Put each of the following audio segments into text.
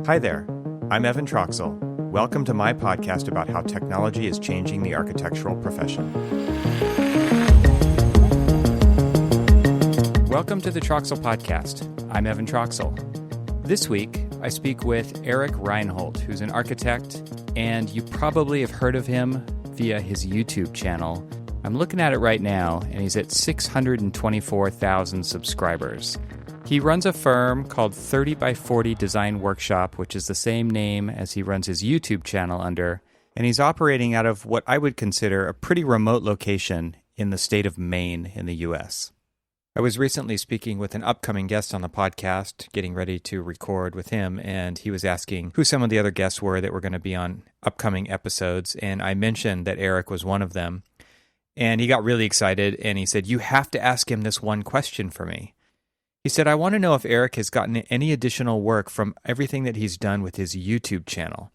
Hi there, I'm Evan Troxel. Welcome to my podcast about how technology is changing the architectural profession. Welcome to the Troxel Podcast. I'm Evan Troxel. This week, I speak with Eric Reinholdt, who's an architect, and you probably have heard of him via his YouTube channel. I'm looking at it right now, and he's at 624,000 subscribers. He runs a firm called 30x40 Design Workshop, which is the same name as he runs his YouTube channel under, and he's operating out of what I would consider a pretty remote location in the state of Maine in the U.S. I was recently speaking with an upcoming guest on the podcast, getting ready to record with him, and he was asking who some of the other guests were that were going to be on upcoming episodes, and I mentioned that Eric was one of them, and he got really excited, and he said, "You have to ask him this one question for me." He said, "I want to know if Eric has gotten any additional work from everything that he's done with his YouTube channel."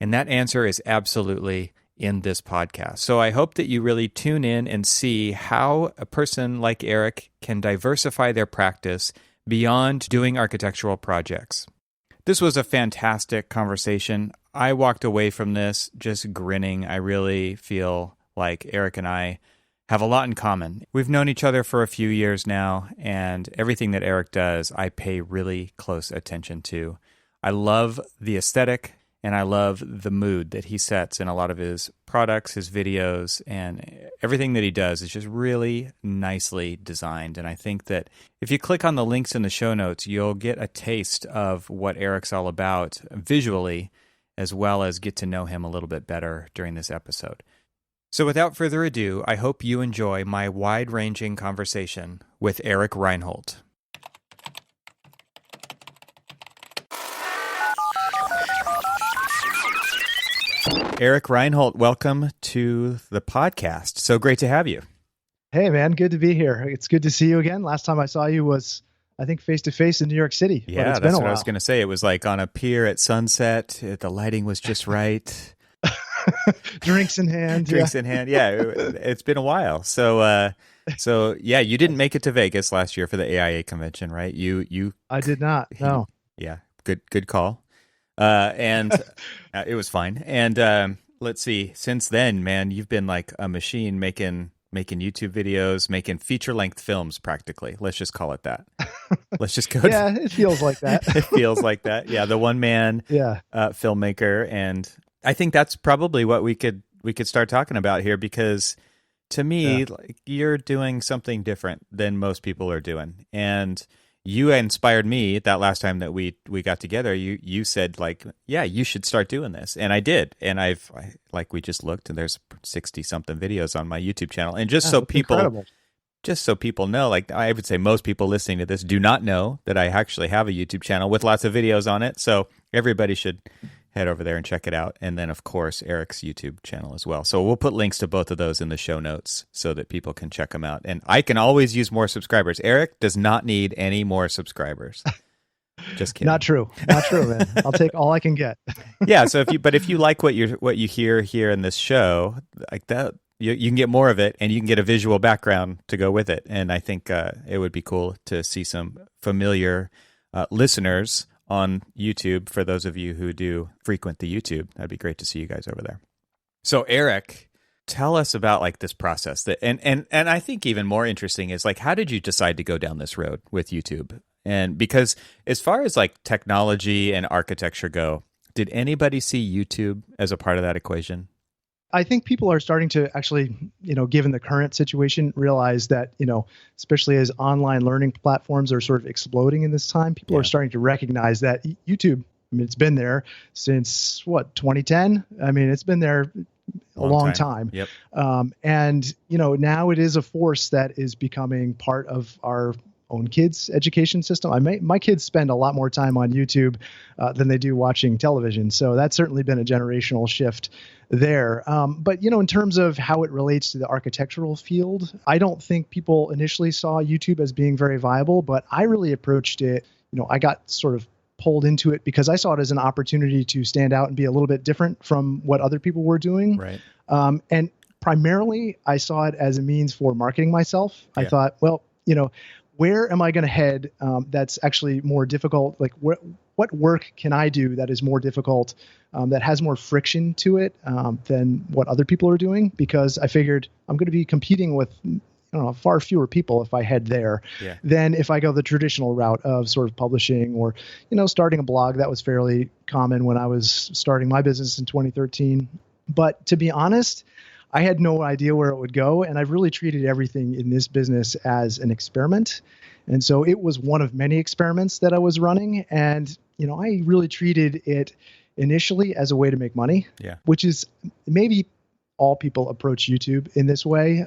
And that answer is absolutely in this podcast. So I hope that you really tune in and see how a person like Eric can diversify their practice beyond doing architectural projects. This was a fantastic conversation. I walked away from this just grinning. I really feel like Eric and I have a lot in common. We've known each other for a few years now, and everything that Eric does, I pay really close attention to. I love the aesthetic, and I love the mood that he sets in a lot of his products, his videos, and everything that he does is just really nicely designed. And I think that if you click on the links in the show notes, you'll get a taste of what Eric's all about visually, as well as get to know him a little bit better during this episode. So without further ado, I hope you enjoy my wide-ranging conversation with Eric Reinholdt. Eric Reinholdt, welcome to the podcast. So great to have you. Hey, man, good to be here. It's good to see you again. Last time I saw you was, I think, face-to-face in New York City. Yeah, that's what I was going to say. It was like on a pier at sunset. The lighting was just right. Drinks in hand. In hand. Yeah, it's been a while. So yeah, you didn't make it to Vegas last year for the AIA convention, right? I did not. No. Yeah, good call. And it was fine. And let's see. Since then, man, you've been like a machine making YouTube videos, making feature-length films practically. Let's just call it that. Let's just go. Yeah, it feels like that. It feels like that. Yeah, the one-man filmmaker, and I think that's probably what we could start talking about here, because to me, like, you're doing something different than most people are doing, and you inspired me that last time that we got together. You said, like, yeah, you should start doing this, and I did, and we just looked, and there's 60 something videos on my YouTube channel, and just so people know, like, I would say most people listening to this do not know that I actually have a YouTube channel with lots of videos on it, so everybody should head over there and check it out. And then, of course, Eric's YouTube channel as well. So we'll put links to both of those in the show notes so that people can check them out. And I can always use more subscribers. Eric does not need any more subscribers. Just kidding. Not true, man. I'll take all I can get. Yeah. So if you like what you hear here in this show, like that, you can get more of it, and you can get a visual background to go with it. And I think it would be cool to see some familiar listeners on YouTube. For those of you who do frequent the YouTube, that'd be great to see you guys over there. So Eric, tell us about like this process that, and I think even more interesting is like, how did you decide to go down this road with YouTube? And because as far as like technology and architecture go, did anybody see YouTube as a part of that equation? I think people are starting to actually, given the current situation, realize that, especially as online learning platforms are sort of exploding in this time, people are starting to recognize that YouTube, it's been there since 2010? It's been there a long time. Yep. And, now it is a force that is becoming part of our own kids' education system. My kids spend a lot more time on YouTube than they do watching television. So that's certainly been a generational shift there. But, in terms of how it relates to the architectural field, I don't think people initially saw YouTube as being very viable, but I really approached it, I got sort of pulled into it because I saw it as an opportunity to stand out and be a little bit different from what other people were doing. Right. And primarily, I saw it as a means for marketing myself. I thought, well, where am I going to head that's actually more difficult? Like what work can I do that is more difficult, that has more friction to it than what other people are doing? Because I figured I'm going to be competing with far fewer people if I head there than if I go the traditional route of sort of publishing or, starting a blog. That was fairly common when I was starting my business in 2013. But to be honest, I had no idea where it would go. And I've really treated everything in this business as an experiment. And so it was one of many experiments that I was running. And, I really treated it initially as a way to make money, which is maybe all people approach YouTube in this way.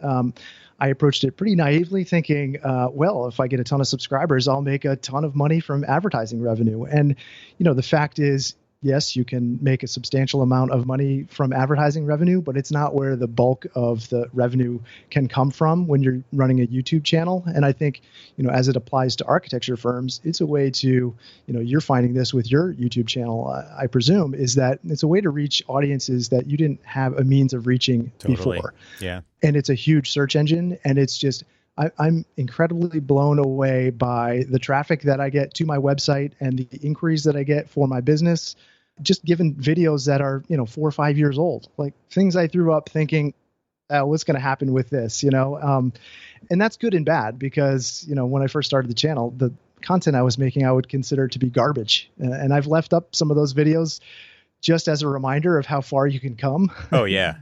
I approached it pretty naively thinking, well, if I get a ton of subscribers, I'll make a ton of money from advertising revenue. And, the fact is, yes, you can make a substantial amount of money from advertising revenue, but it's not where the bulk of the revenue can come from when you're running a YouTube channel. And I think, as it applies to architecture firms, it's a way to, you're finding this with your YouTube channel, I presume, is that it's a way to reach audiences that you didn't have a means of reaching before. Yeah. And it's a huge search engine. And it's just, I'm incredibly blown away by the traffic that I get to my website and the inquiries that I get for my business, just given videos that are, 4 or 5 years old, like things I threw up thinking, what's going to happen with this, and that's good and bad because, when I first started the channel, the content I was making, I would consider to be garbage. And I've left up some of those videos just as a reminder of how far you can come. Oh yeah.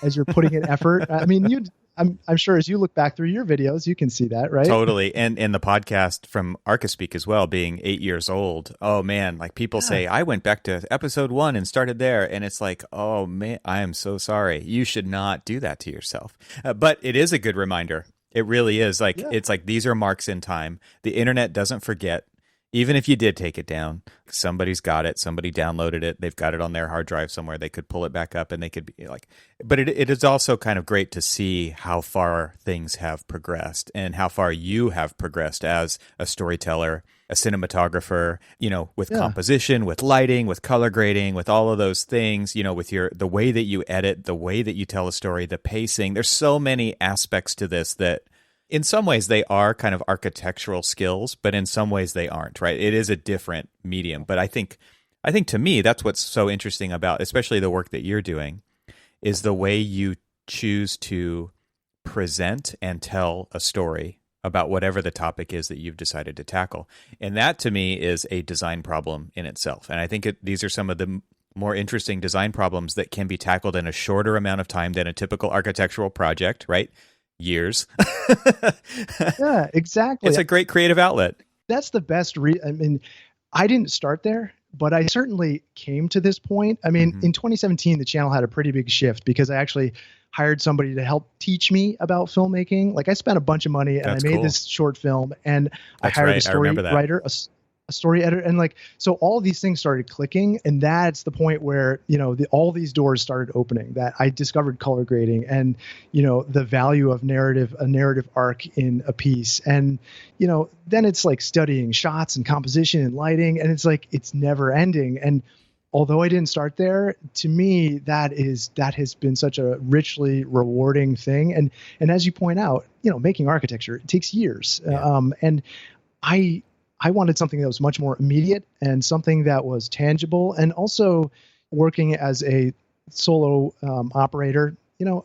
As you're putting in effort. I mean, I'm sure as you look back through your videos, you can see that, right? Totally. And the podcast from Archispeak as well, being 8 years old. Oh man, like people say, I went back to episode 1 and started there. And it's like, oh man, I am so sorry. You should not do that to yourself. But it is a good reminder. It really is. Like, it's like, these are marks in time. The internet doesn't forget. Even if you did take it down, somebody's got it. Somebody downloaded it. They've got it on their hard drive somewhere. They could pull it back up and they could be like, but it is also kind of great to see how far things have progressed and how far you have progressed as a storyteller, a cinematographer, with composition, with lighting, with color grading, with all of those things, with the way that you edit, the way that you tell a story, the pacing. There's so many aspects to this that in some ways they are kind of architectural skills, but in some ways they aren't, right? It is a different medium. But I think to me, that's what's so interesting about, especially the work that you're doing, is the way you choose to present and tell a story about whatever the topic is that you've decided to tackle. And that to me is a design problem in itself. And I think these are some of the more interesting design problems that can be tackled in a shorter amount of time than a typical architectural project, right? Years. Yeah, exactly. It's a great creative outlet. That's the best. I didn't start there, but I certainly came to this point. I mean, in 2017, the channel had a pretty big shift because I actually hired somebody to help teach me about filmmaking. Like I spent a bunch of money and I made this short film and I hired a story writer, a story editor. And so all these things started clicking. And that's the point where, all these doors started opening, that I discovered color grading and, the value of a narrative arc in a piece. And, then it's like studying shots and composition and lighting. And it's like, it's never ending. And although I didn't start there, to me, that has been such a richly rewarding thing. And as you point out, making architecture, it takes years. And I wanted something that was much more immediate and something that was tangible. And also working as a solo operator,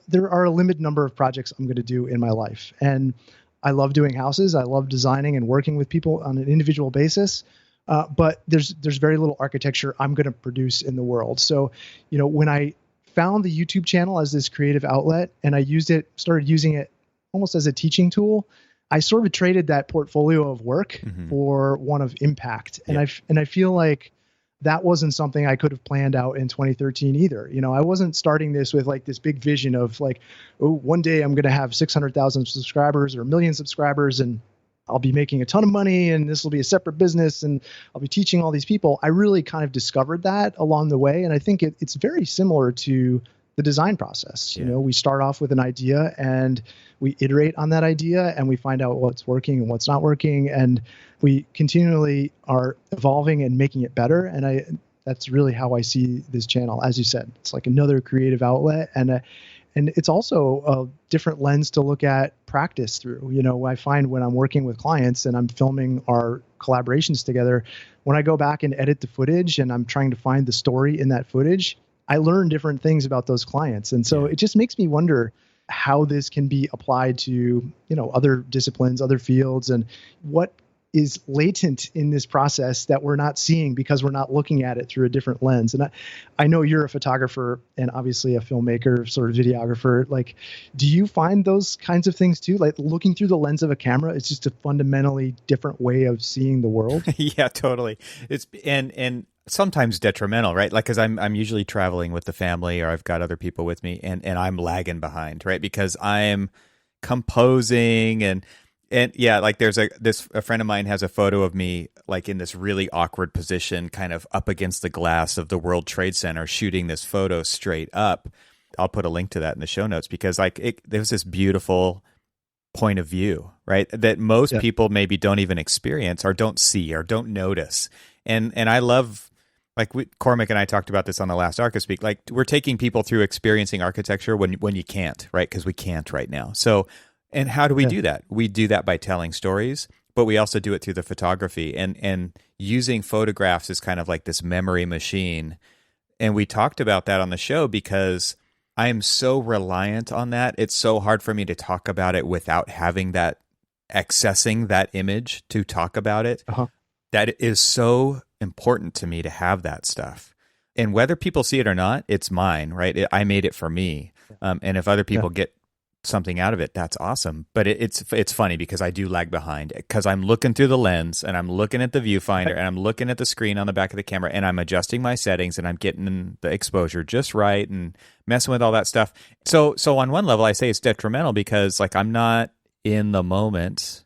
there are a limited number of projects I'm going to do in my life. And I love doing houses. I love designing and working with people on an individual basis. But there's very little architecture I'm going to produce in the world. So, when I found the YouTube channel as this creative outlet and I started using it almost as a teaching tool, I sort of traded that portfolio of work for one of impact. And I feel like that wasn't something I could have planned out in 2013 either. I wasn't starting this with like this big vision of like, oh, one day I'm going to have 600,000 subscribers or 1 million subscribers and I'll be making a ton of money and this will be a separate business and I'll be teaching all these people. I really kind of discovered that along the way. And I think it's very similar to the design process. We start off with an idea and we iterate on that idea and we find out what's working and what's not working. And we continually are evolving and making it better. And that's really how I see this channel. As you said, it's like another creative outlet. And And it's also a different lens to look at practice through. I find when I'm working with clients and I'm filming our collaborations together, when I go back and edit the footage and I'm trying to find the story in that footage, I learn different things about those clients. And so it just makes me wonder how this can be applied to, other disciplines, other fields, and what is latent in this process that we're not seeing because we're not looking at it through a different lens. And I know you're a photographer and obviously a filmmaker, sort of videographer. Like, do you find those kinds of things too? Like looking through the lens of a camera, it's just a fundamentally different way of seeing the world. Yeah, totally. It's and sometimes detrimental, right? Like, cause I'm usually traveling with the family or I've got other people with me and I'm lagging behind, right? Because I'm composing and yeah, like there's a friend of mine has a photo of me like in this really awkward position, kind of up against the glass of the World Trade Center, shooting this photo straight up. I'll put a link to that in the show notes because there's this beautiful point of view, right? That most people maybe don't even experience or don't see or don't notice. And I love, like Cormac and I talked about this on the last ArchiSpeak, like we're taking people through experiencing architecture when you can't, right? Because we can't right now. So, and how do we do that? We do that by telling stories, but we also do it through the photography and using photographs is kind of like this memory machine. And we talked about that on the show because I am so reliant on that. It's so hard for me to talk about it without having that, accessing that image to talk about it. That it is so important to me to have that stuff. And whether people see it or not, it's mine, right? I made it for me. And if other people get something out of it, that's awesome. But it's funny because I do lag behind because I'm looking through the lens and I'm looking at the viewfinder and I'm looking at the screen on the back of the camera and I'm adjusting my settings and I'm getting the exposure just right and messing with all that stuff. So on one level, I say it's detrimental because like I'm not in the moment,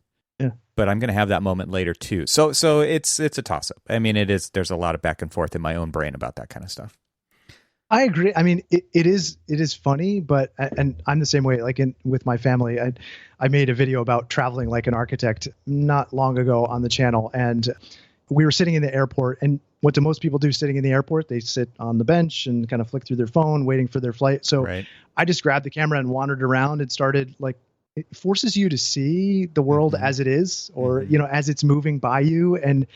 but I'm going to have that moment later too. So it's a toss up. I mean, there's a lot of back and forth in my own brain about that kind of stuff. I agree. I mean, it is funny, but and I'm the same way. Like with my family, I made a video about traveling like an architect not long ago on the channel, and we were sitting in the airport. And what do most people do sitting in the airport? They sit on the bench and kind of flick through their phone, waiting for their flight. So I just grabbed the camera and wandered around and started like. It forces you to see the world as it is, or as it's moving by you, and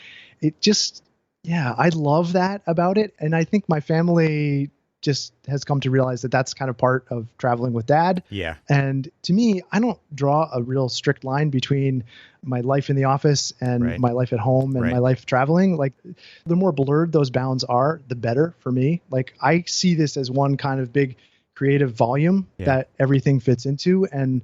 it just I love that about it. And I think my family just has come to realize that that's kind of part of traveling with dad. Yeah. And to me, I don't draw a real strict line between my life in the office and my life at home and my life traveling. Like the more blurred those bounds are, the better for me. Like I see this as one kind of big creative volume that everything fits into. And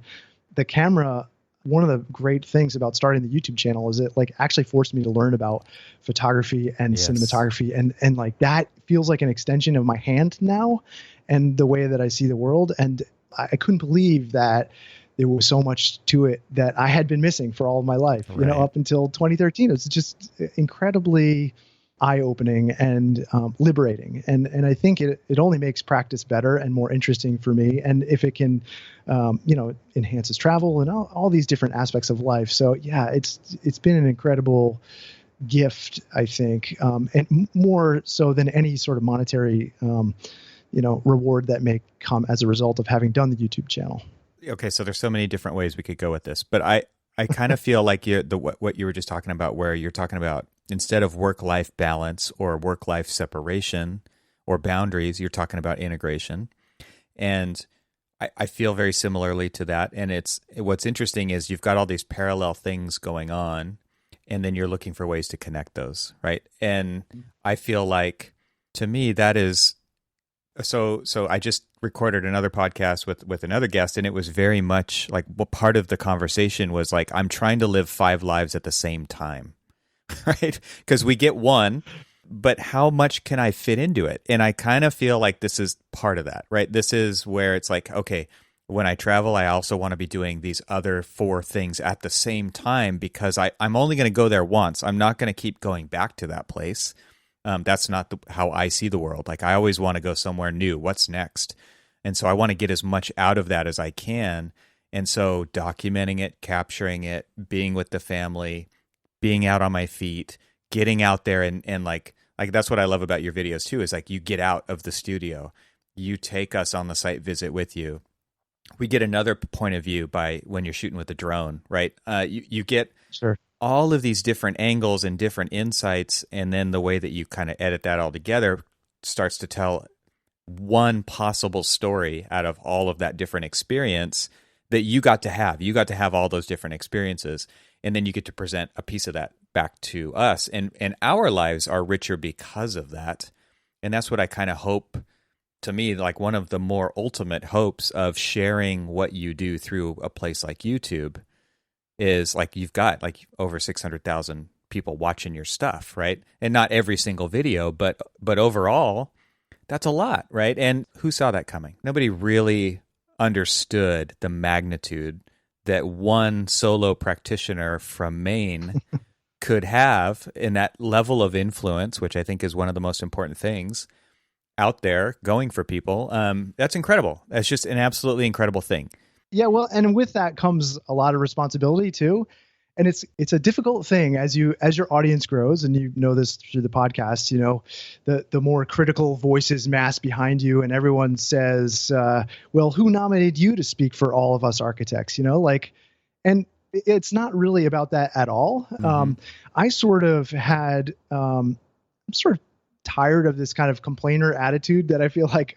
the camera, one of the great things about starting the YouTube channel is it like actually forced me to learn about photography and cinematography. And like that feels like an extension of my hand now and the way that I see the world. And I couldn't believe that there was so much to it that I had been missing for all of my life, up until 2013. It's just incredibly eye-opening and liberating. And I think it only makes practice better and more interesting for me. And if it can, enhances travel and all these different aspects of life. So it's been an incredible gift, I think, and more so than any sort of monetary, reward that may come as a result of having done the YouTube channel. Okay. So there's so many different ways we could go with this, but I kind of feel like what you were just talking about, where you're talking about instead of work-life balance or work-life separation or boundaries, you're talking about integration. And I feel very similarly to that. And what's interesting is you've got all these parallel things going on, and then you're looking for ways to connect those, right? And I feel like, to me, that is so I just recorded another podcast with another guest, and it was very much like part of the conversation was like, I'm trying to live 5 lives at the same time. Right? Because we get one, but how much can I fit into it? And I kind of feel like this is part of that, right? This is where it's like, okay, when I travel, I also want to be doing these other 4 things at the same time because I'm only going to go there once. I'm not going to keep going back to that place. That's not how I see the world. Like I always want to go somewhere new. What's next? And so I want to get as much out of that as I can. And so documenting it, capturing it, being with the family, being out on my feet, getting out there and like that's what I love about your videos too, is like you get out of the studio, you take us on the site visit with you, we get another point of view by when you're shooting with a drone, right? You get Sure. all of these different angles and different insights, and then the way that you kind of edit that all together starts to tell one possible story out of all of that different experience that you got to have. You got to have all those different experiences, and then you get to present a piece of that back to us. And our lives are richer because of that. And that's what I kind of hope, to me, like one of the more ultimate hopes of sharing what you do through a place like YouTube is like you've got like over 600,000 people watching your stuff, right? And not every single video, but overall, that's a lot, right? And who saw that coming? Nobody really understood the magnitude that one solo practitioner from Maine could have in that level of influence, which I think is one of the most important things out there going for people. That's incredible. That's just an absolutely incredible thing. Yeah, well, and with that comes a lot of responsibility too. And it's a difficult thing as your audience grows, and you know this through the podcast, you know, the more critical voices mass behind you, and everyone says, well, who nominated you to speak for all of us architects? You know, like, and it's not really about that at all. Mm-hmm. I sort of had, I'm sort of tired of this kind of complainer attitude that I feel like,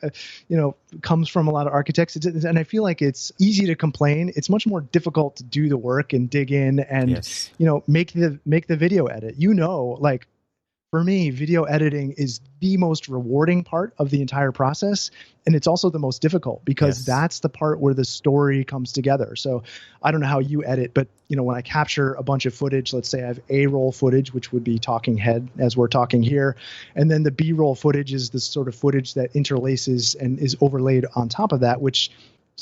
you know, comes from a lot of architects. And I feel like it's easy to complain. It's much more difficult to do the work and dig in and, Yes. you know, make the video edit. You know, like for me, video editing is the most rewarding part of the entire process. And it's also the most difficult because Yes. that's the part where the story comes together. So I don't know how you edit, but you know, when I capture a bunch of footage, let's say I have A-roll footage, which would be talking head as we're talking here. And then the B-roll footage is the sort of footage that interlaces and is overlaid on top of that, which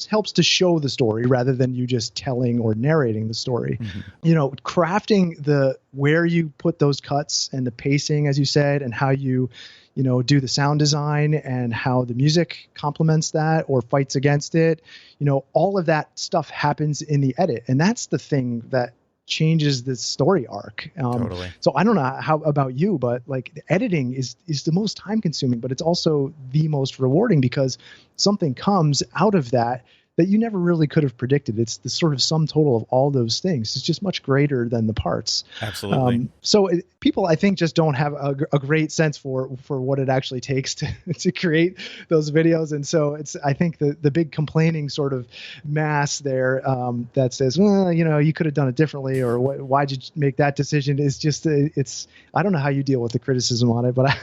helps to show the story rather than you just telling or narrating the story. Mm-hmm. You know, crafting where you put those cuts and the pacing, as you said, and how you know, do the sound design and how the music complements that or fights against it. You know, all of that stuff happens in the edit. And that's the thing that changes the story arc. Totally. So I don't know how about you, but like the editing is the most time consuming, but it's also the most rewarding because something comes out of that you never really could have predicted. It's the sort of sum total of all those things. It's just much greater than the parts. Absolutely. People, I think, just don't have a great sense for what it actually takes to create those videos. And so I think the big complaining sort of mass there that says, well, you know, you could have done it differently, or why'd you make that decision, is just, I don't know how you deal with the criticism on it, but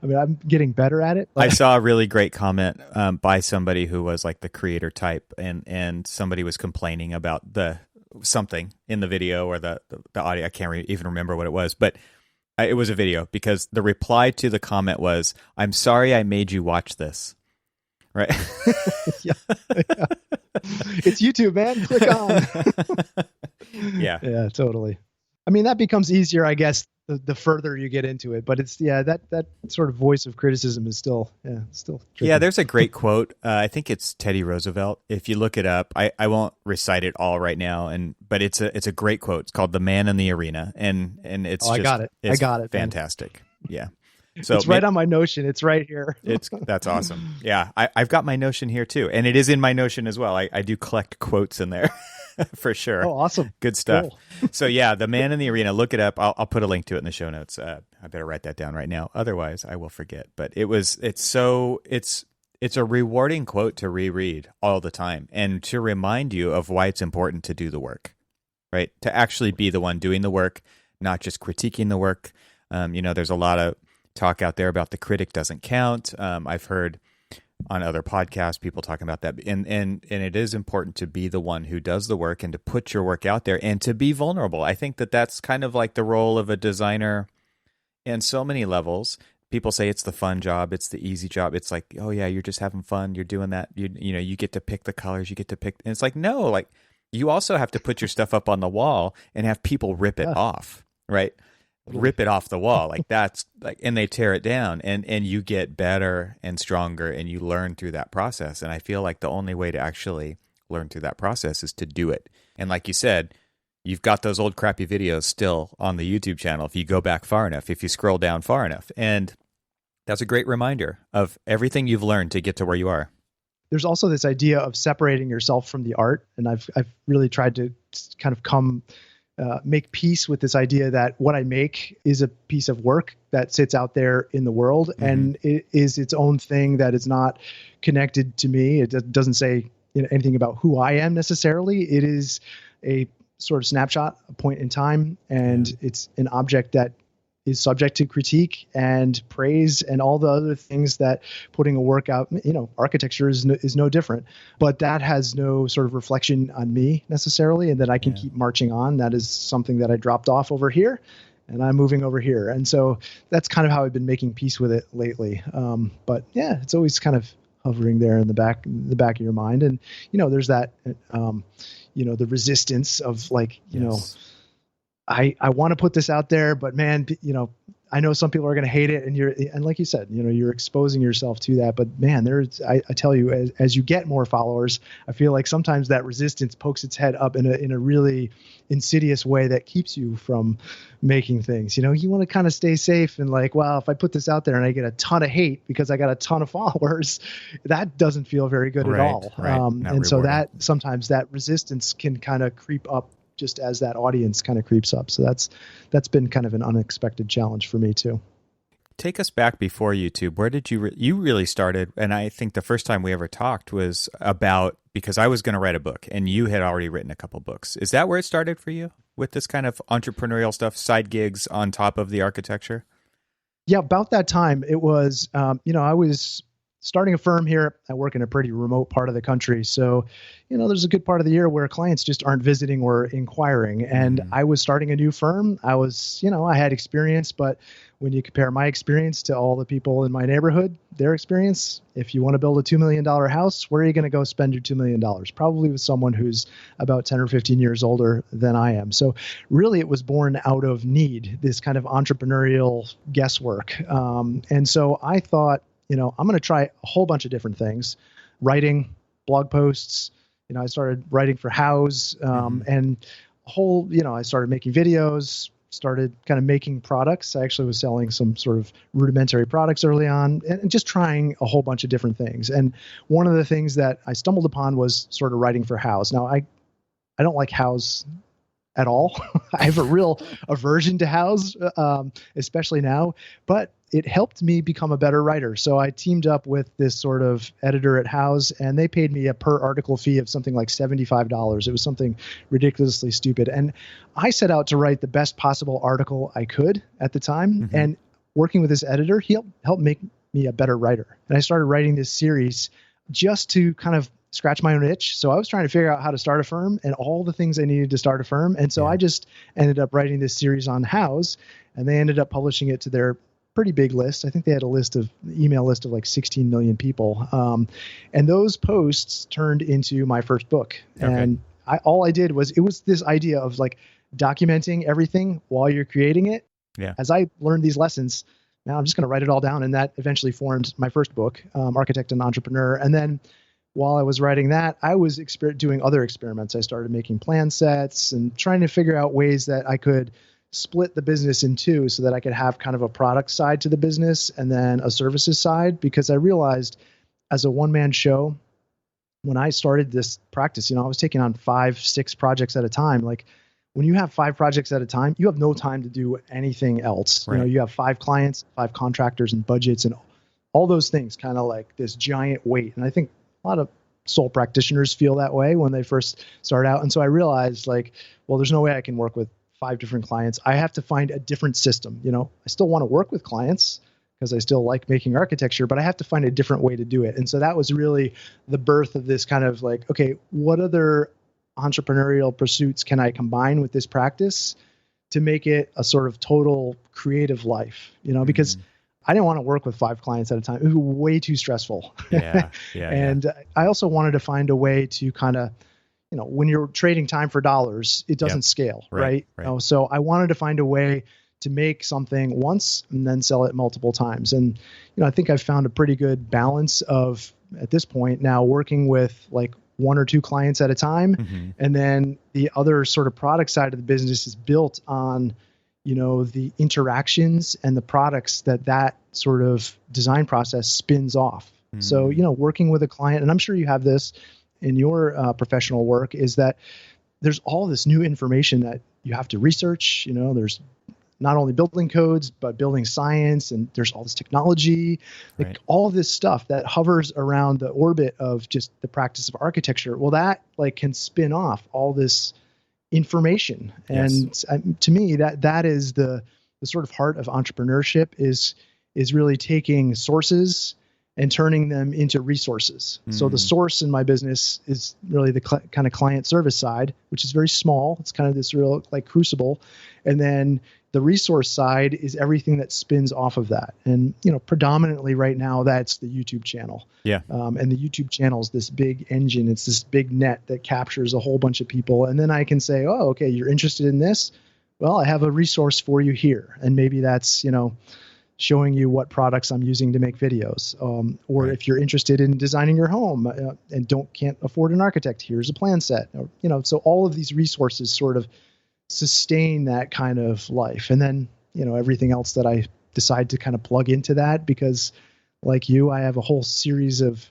I'm getting better at it. I saw a really great comment by somebody who was like the creator type, and somebody was complaining about something in the video or the audio. I can't even remember what it was, but it was a video, because the reply to the comment was, "I'm sorry I made you watch this." Right? Yeah. It's YouTube, man. Click on. Yeah. Yeah, totally. I mean, that becomes easier, I guess, the further you get into it. But it's, yeah, that sort of voice of criticism is still tricky. Yeah, there's a great quote. I think it's Teddy Roosevelt. If you look it up, I won't recite it all right now, but it's a great quote. It's called "The Man in the Arena," and it's I got it. It's I got it. Fantastic. Man. Yeah. So it's right on my Notion. It's right here. That's awesome. Yeah, I've got my Notion here too, and it is in my Notion as well. I do collect quotes in there. For sure. Oh, awesome. Good stuff. Cool. So yeah, The Man in the Arena, look it up. I'll put a link to it in the show notes. I better write that down right now. Otherwise I will forget. But it's a rewarding quote to reread all the time, and to remind you of why it's important to do the work, right? To actually be the one doing the work, not just critiquing the work. You know, there's a lot of talk out there about the critic doesn't count. I've heard on other podcasts people talking about that, and it is important to be the one who does the work and to put your work out there and to be vulnerable. I think that's kind of like the role of a designer in so many levels. People say it's the fun job, it's the easy job. It's like, oh yeah, you're just having fun, you're doing that, you know, you get to pick the colors, you get to pick, and it's like, no, like you also have to put your stuff up on the wall and have people rip it off, right? Rip it off the wall, like that's like, and they tear it down, and you get better and stronger, and you learn through that process. And I feel like the only way to actually learn through that process is to do it. And like you said, you've got those old crappy videos still on the YouTube channel if you go back far enough, if you scroll down far enough, and that's a great reminder of everything you've learned to get to where you are. there's also this idea of separating yourself from the art. And I've really tried to kind of make peace with this idea that what I make is a piece of work that sits out there in the world, and it is its own thing that is not connected to me. It doesn't say anything about who I am necessarily. It is a sort of snapshot, a point in time, and it's an object that is subject to critique and praise and all the other things that putting a work out, architecture is no different, but that has no sort of reflection on me necessarily, and that I can keep marching on. That is something that I dropped off over here and I'm moving over here. And so that's kind of how I've been making peace with it lately. But yeah, it's always kind of hovering there in the back of your mind. And, there's that, the resistance of like, I want to put this out there, but man, I know some people are going to hate it, and like you said, you're exposing yourself to that. But man, I tell you, as you get more followers, I feel like sometimes that resistance pokes its head up in a really insidious way that keeps you from making things. You want to kind of stay safe and like, well, if I put this out there and I get a ton of hate because I got a ton of followers, that doesn't feel very good at all. Right. And so that sometimes that resistance can kind of creep up just as that audience kind of creeps up. So that's been kind of an unexpected challenge for me too. Take us back before YouTube. Where did you really started? And I think the first time we ever talked was because I was going to write a book and you had already written a couple books. Is that where it started for you with this kind of entrepreneurial stuff, side gigs on top of the architecture? Yeah, about that time it was, I was starting a firm here. I work in a pretty remote part of the country. So, there's a good part of the year where clients just aren't visiting or inquiring. And I was starting a new firm. I was, I had experience, but when you compare my experience to all the people in my neighborhood, their experience, if you want to build a $2 million house, where are you going to go spend your $2 million? Probably with someone who's about 10 or 15 years older than I am. So really it was born out of need, this kind of entrepreneurial guesswork. And so I thought, I'm going to try a whole bunch of different things, writing, blog posts. I started writing for House, and I started making videos, started kind of making products. I actually was selling some sort of rudimentary products early on, and just trying a whole bunch of different things. And one of the things that I stumbled upon was sort of writing for House. Now, I don't like House at all. I have a real aversion to House, especially now, but it helped me become a better writer. So I teamed up with this sort of editor at House, and they paid me a per article fee of something like $75. It was something ridiculously stupid. And I set out to write the best possible article I could at the time. And working with this editor, he helped make me a better writer. And I started writing this series just to kind of scratch my own itch. So I was trying to figure out how to start a firm and all the things I needed to start a firm. And so I just ended up writing this series on House, and they ended up publishing it to their pretty big list. I think they had email list of like 16 million people. And those posts turned into my first book. Okay. And all I did was, it was this idea of like documenting everything while you're creating it. Yeah. As I learned these lessons, now I'm just going to write it all down. And that eventually formed my first book, Architect and Entrepreneur. And then while I was writing that, I was doing other experiments. I started making plan sets and trying to figure out ways that I could split the business in two so that I could have kind of a product side to the business and then a services side, because I realized as a one-man show, when I started this practice, I was taking on 5-6 projects at a time. Like when you have 5 projects at a time, you have no time to do anything else. Right. You have 5 clients, 5 contractors and budgets and all those things, kind of like this giant weight. And I think a lot of sole practitioners feel that way when they first start out. And so I realized there's no way I can work with 5 different clients. I have to find a different system. I still want to work with clients because I still like making architecture, but I have to find a different way to do it. And so that was really the birth of this kind of like, okay, what other entrepreneurial pursuits can I combine with this practice to make it a sort of total creative life, because I didn't want to work with 5 clients at a time. It was way too stressful. And I also wanted to find a way to kind of, when you're trading time for dollars, it doesn't scale, right? So I wanted to find a way to make something once and then sell it multiple times. And, I think I've found a pretty good balance of, at this point now, working with like 1 or 2 clients at a time. And then the other sort of product side of the business is built on, the interactions and the products that sort of design process spins off. So, working with a client, and I'm sure you have this in your professional work, is that there's all this new information that you have to research. There's not only building codes, but building science, and there's all this technology, like all this stuff that hovers around the orbit of just the practice of architecture. Well, that like can spin off all this information. And to me, that is the sort of heart of entrepreneurship is really taking sources and turning them into resources. So the source in my business is really the kind of client service side, which is very small. It's kind of this real like crucible. And then the resource side is everything that spins off of that. And, predominantly right now, that's the YouTube channel. Yeah. And the YouTube channel is this big engine. It's this big net that captures a whole bunch of people. And then I can say, oh, okay, you're interested in this? Well, I have a resource for you here. And maybe that's, showing you what products I'm using to make videos. Or if you're interested in designing your home and can't afford an architect, here's a plan set. So all of these resources sort of sustain that kind of life. And then, everything else that I decide to kind of plug into that, because like you, I have a whole series of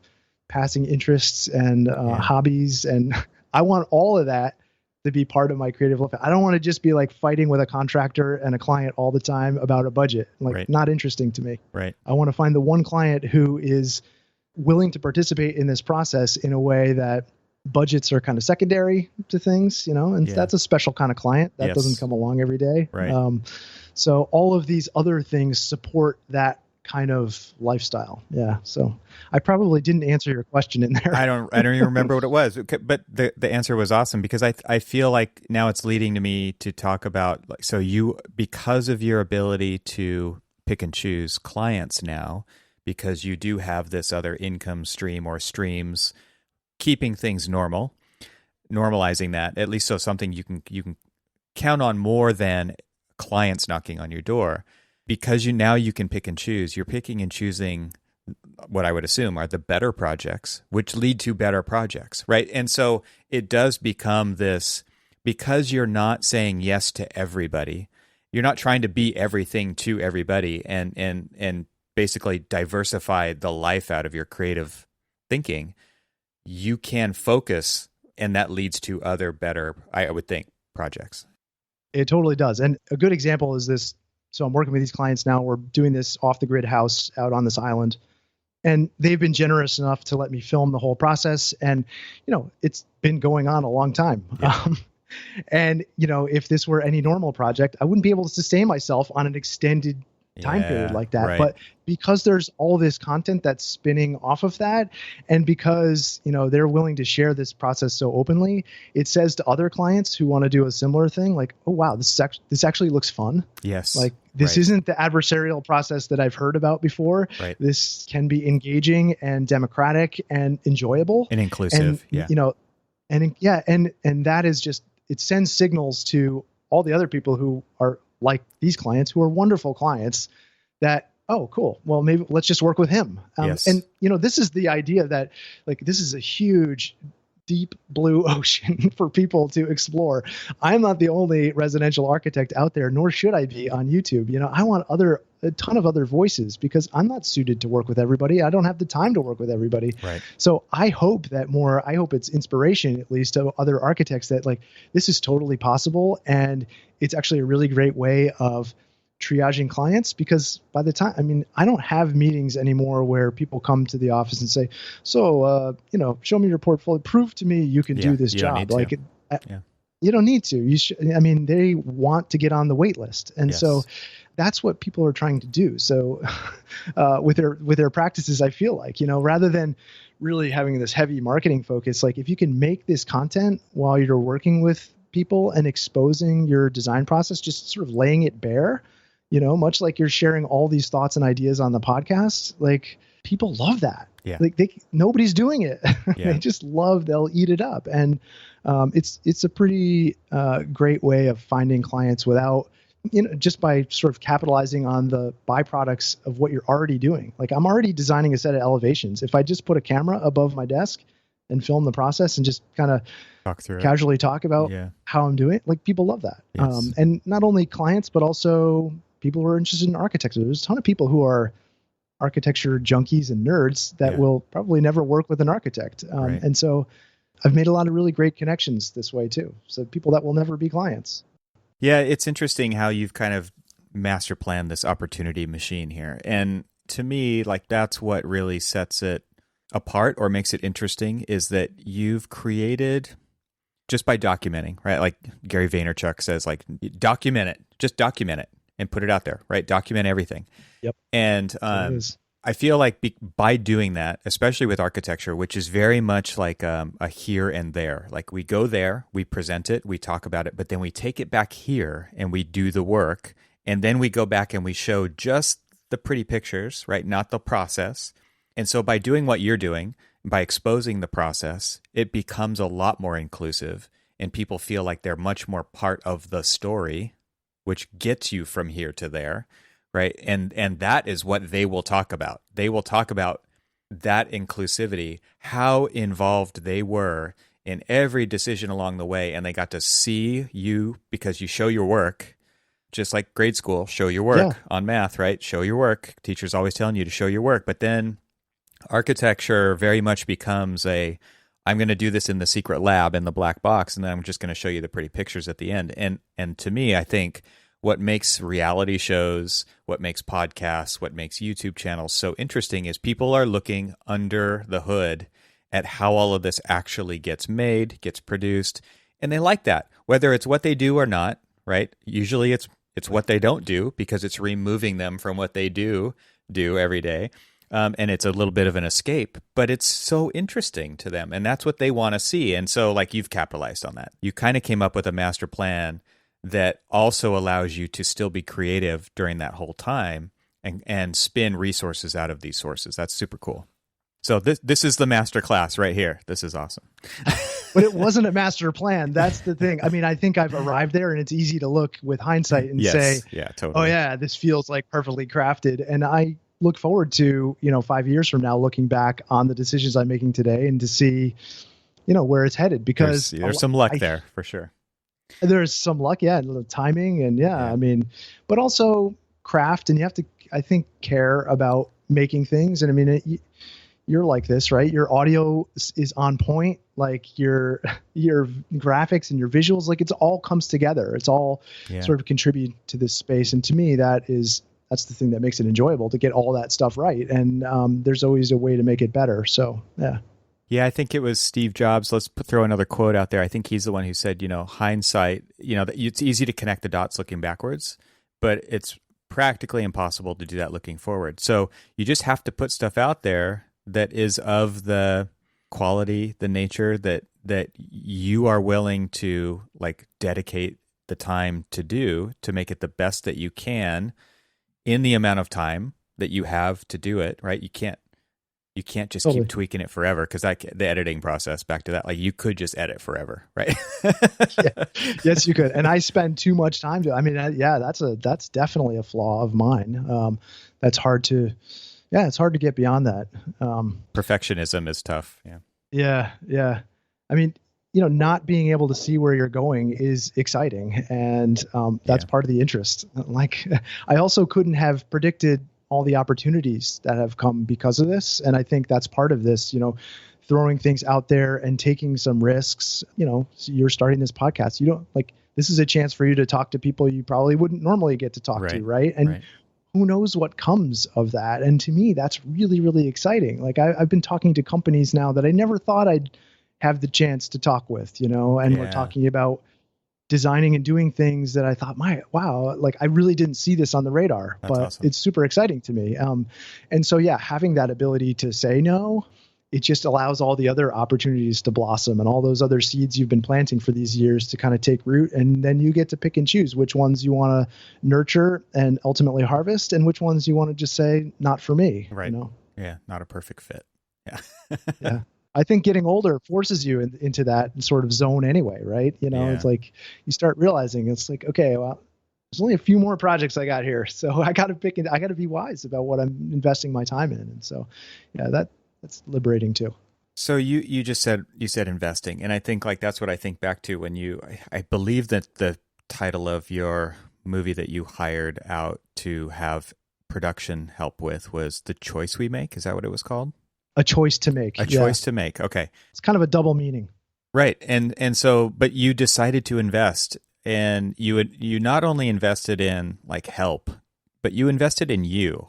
passing interests and hobbies, and I want all of that to be part of my creative life. I don't want to just be like fighting with a contractor and a client all the time about a budget. Not interesting to me. Right. I want to find the one client who is willing to participate in this process in a way that budgets are kind of secondary to things, and that's a special kind of client that doesn't come along every day. Right. So all of these other things support that kind of lifestyle. Yeah. So I probably didn't answer your question in there. I don't even remember what it was, but the answer was awesome, because I feel like now it's leading to me to talk about, so you, because of your ability to pick and choose clients now, because you do have this other income stream or streams, keeping things normalizing that, at least so something you can count on more than clients knocking on your door. Because you can pick and choose. You're picking and choosing what I would assume are the better projects, which lead to better projects, right? And so it does become this, because you're not saying yes to everybody. You're not trying to be everything to everybody and basically diversify the life out of your creative thinking. You can focus, and that leads to other better, I would think, projects. It totally does. And a good example is this. So I'm working with these clients now. We're doing this off-the-grid house out on this island. And they've been generous enough to let me film the whole process. And, it's been going on a long time. Yeah. And, if this were any normal project, I wouldn't be able to sustain myself on an extended time period like that. Right. But because there's all this content that's spinning off of that, and because, they're willing to share this process so openly, it says to other clients who want to do a similar thing, like, oh, wow, this actually looks fun. Yes. Like, this isn't the adversarial process that I've heard about before. Right. This can be engaging and democratic and enjoyable. And inclusive. And, and that is just, it sends signals to all the other people who are like these clients, who are wonderful clients, that, oh, cool. Well, maybe let's just work with him. Yes. And, this is the idea that, like, this is a huge, deep blue ocean for people to explore. I'm not the only residential architect out there, nor should I be on YouTube. I want a ton of other voices, because I'm not suited to work with everybody. I don't have the time to work with everybody. Right. So I hope it's inspiration, at least, to other architects that, like, this is totally possible. And it's actually a really great way of triaging clients, because by the time, I don't have meetings anymore where people come to the office and say, so, show me your portfolio, prove to me you can do this job. Like, you don't need to. You should. They want to get on the wait list. And so that's what people are trying to do. So with their practices, I feel like, rather than really having this heavy marketing focus, like, if you can make this content while you're working with people and exposing your design process, just sort of laying it bare, much like you're sharing all these thoughts and ideas on the podcast, like, people love that. Yeah. Like, nobody's doing it. Yeah. They just they'll eat it up. And it's a pretty great way of finding clients without, just by sort of capitalizing on the byproducts of what you're already doing. Like, I'm already designing a set of elevations. If I just put a camera above my desk and film the process and just kind of casually talk about how I'm doing it, like, people love that. Yes. And not only clients, but also people who are interested in architecture. There's a ton of people who are architecture junkies and nerds that Yeah. will probably never work with an architect. Right. And so I've made a lot of really great connections this way too. So people that will never be clients. Yeah, it's interesting how you've kind of master planned this opportunity machine here. And to me, like that's what really sets it apart or makes it interesting is that you've created just by documenting, right? Like Gary Vaynerchuk says, like document it, just document it and put it out there, right? Document everything. Yep. And I feel like by doing that, especially with architecture, which is very much like a here and there, like we go there, we present it, we talk about it, but then we take it back here and we do the work. And then we go back and we show just the pretty pictures, right? Not the process. And so by doing what you're doing, by exposing the process, it becomes a lot more inclusive and people feel like they're much more part of the story, which gets you from here to there. Right. And that is what they will talk about. They will talk about that inclusivity, how involved they were in every decision along the way. And they got to see you because you show your work, just like grade school, show your work on math, right? Show your work. Teacher's always telling you to show your work. But then architecture very much becomes I'm going to do this in the secret lab in the black box. And then I'm just going to show you the pretty pictures at the end. And to me, I think what makes reality shows, what makes podcasts, what makes YouTube channels so interesting is people are looking under the hood at how all of this actually gets made, gets produced, and they like that, whether it's what they do or not, right? Usually it's what they don't do because it's removing them from what they do every day. And it's a little bit of an escape, but it's so interesting to them, and that's what they want to see. And so like you've capitalized on that. You kind of came up with a master plan that also allows you to still be creative during that whole time and spin resources out of these sources. That's super cool. So this is the master class right here. This is awesome. But it wasn't a master plan. That's the thing. I mean, I think I've arrived there, and it's easy to look with hindsight and say, yeah, totally. Oh yeah, this feels like perfectly crafted. And I look forward to, 5 years from now, looking back on the decisions I'm making today and to see, where it's headed, because there's some luck there for sure. There's some luck, the timing, and I mean, but also craft, and you have to, I think, care about making things. And I mean, you're like this, right? Your audio is on point, like your graphics and your visuals, like it's all comes together. It's all sort of contribute to this space. And to me, that's the thing that makes it enjoyable, to get all that stuff right. And there's always a way to make it better. So, yeah. Yeah, I think it was Steve Jobs. Let's throw another quote out there. I think he's the one who said, hindsight, it's easy to connect the dots looking backwards, but it's practically impossible to do that looking forward. So you just have to put stuff out there that is of the quality, the nature that you are willing to like dedicate the time to do to make it the best that you can in the amount of time that you have to do it, right? You can't just keep tweaking it forever, because the editing process, back to that, like you could just edit forever, right? Yes, you could. And I spend too much time that's definitely a flaw of mine. That's hard to, it's hard to get beyond that. Perfectionism is tough. Yeah. I mean, not being able to see where you're going is exciting. And that's part of the interest. Like, I also couldn't have predicted all the opportunities that have come because of this. And I think that's part of this, throwing things out there and taking some risks. So you're starting this podcast. This is a chance for you to talk to people you probably wouldn't normally get to talk to, right? And who knows what comes of that. And to me, that's really, really exciting. Like I've been talking to companies now that I never thought I'd have the chance to talk with, and we're talking about designing and doing things that I thought, wow, like I really didn't see this on the radar. That's awesome. It's super exciting to me. And so, having that ability to say no, it just allows all the other opportunities to blossom and all those other seeds you've been planting for these years to kind of take root. And then you get to pick and choose which ones you want to nurture and ultimately harvest, and which ones you want to just say, not for me. Right. Yeah. Not a perfect fit. Yeah. Yeah. I think getting older forces you into that sort of zone anyway, right? It's like you start realizing it's like, okay, well, there's only a few more projects I got here, so I got to pick and I got to be wise about what I'm investing my time in. And so, that's liberating too. So you just said investing, and I think like that's what I think back to when I believe that the title of your movie that you hired out to have production help with was The Choice We Make. Is that what it was called? A Choice to Make. A Choice to Make. Okay. It's kind of a double meaning. Right. And so, but you decided to invest, and you not only invested in like help, but you invested in you.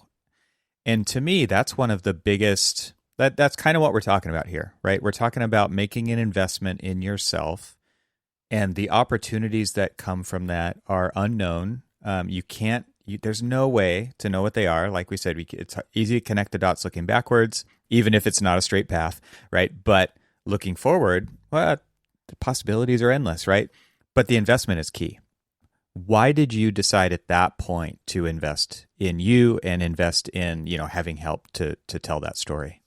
And to me, that's one of the biggest, that's kind of what we're talking about here, right? We're talking about making an investment in yourself, and the opportunities that come from that are unknown. There's no way to know what they are. Like we said, it's easy to connect the dots looking backwards, even if it's not a straight path, right? But looking forward, well, the possibilities are endless, right? But the investment is key. Why did you decide at that point to invest in you and invest in, having help to tell that story?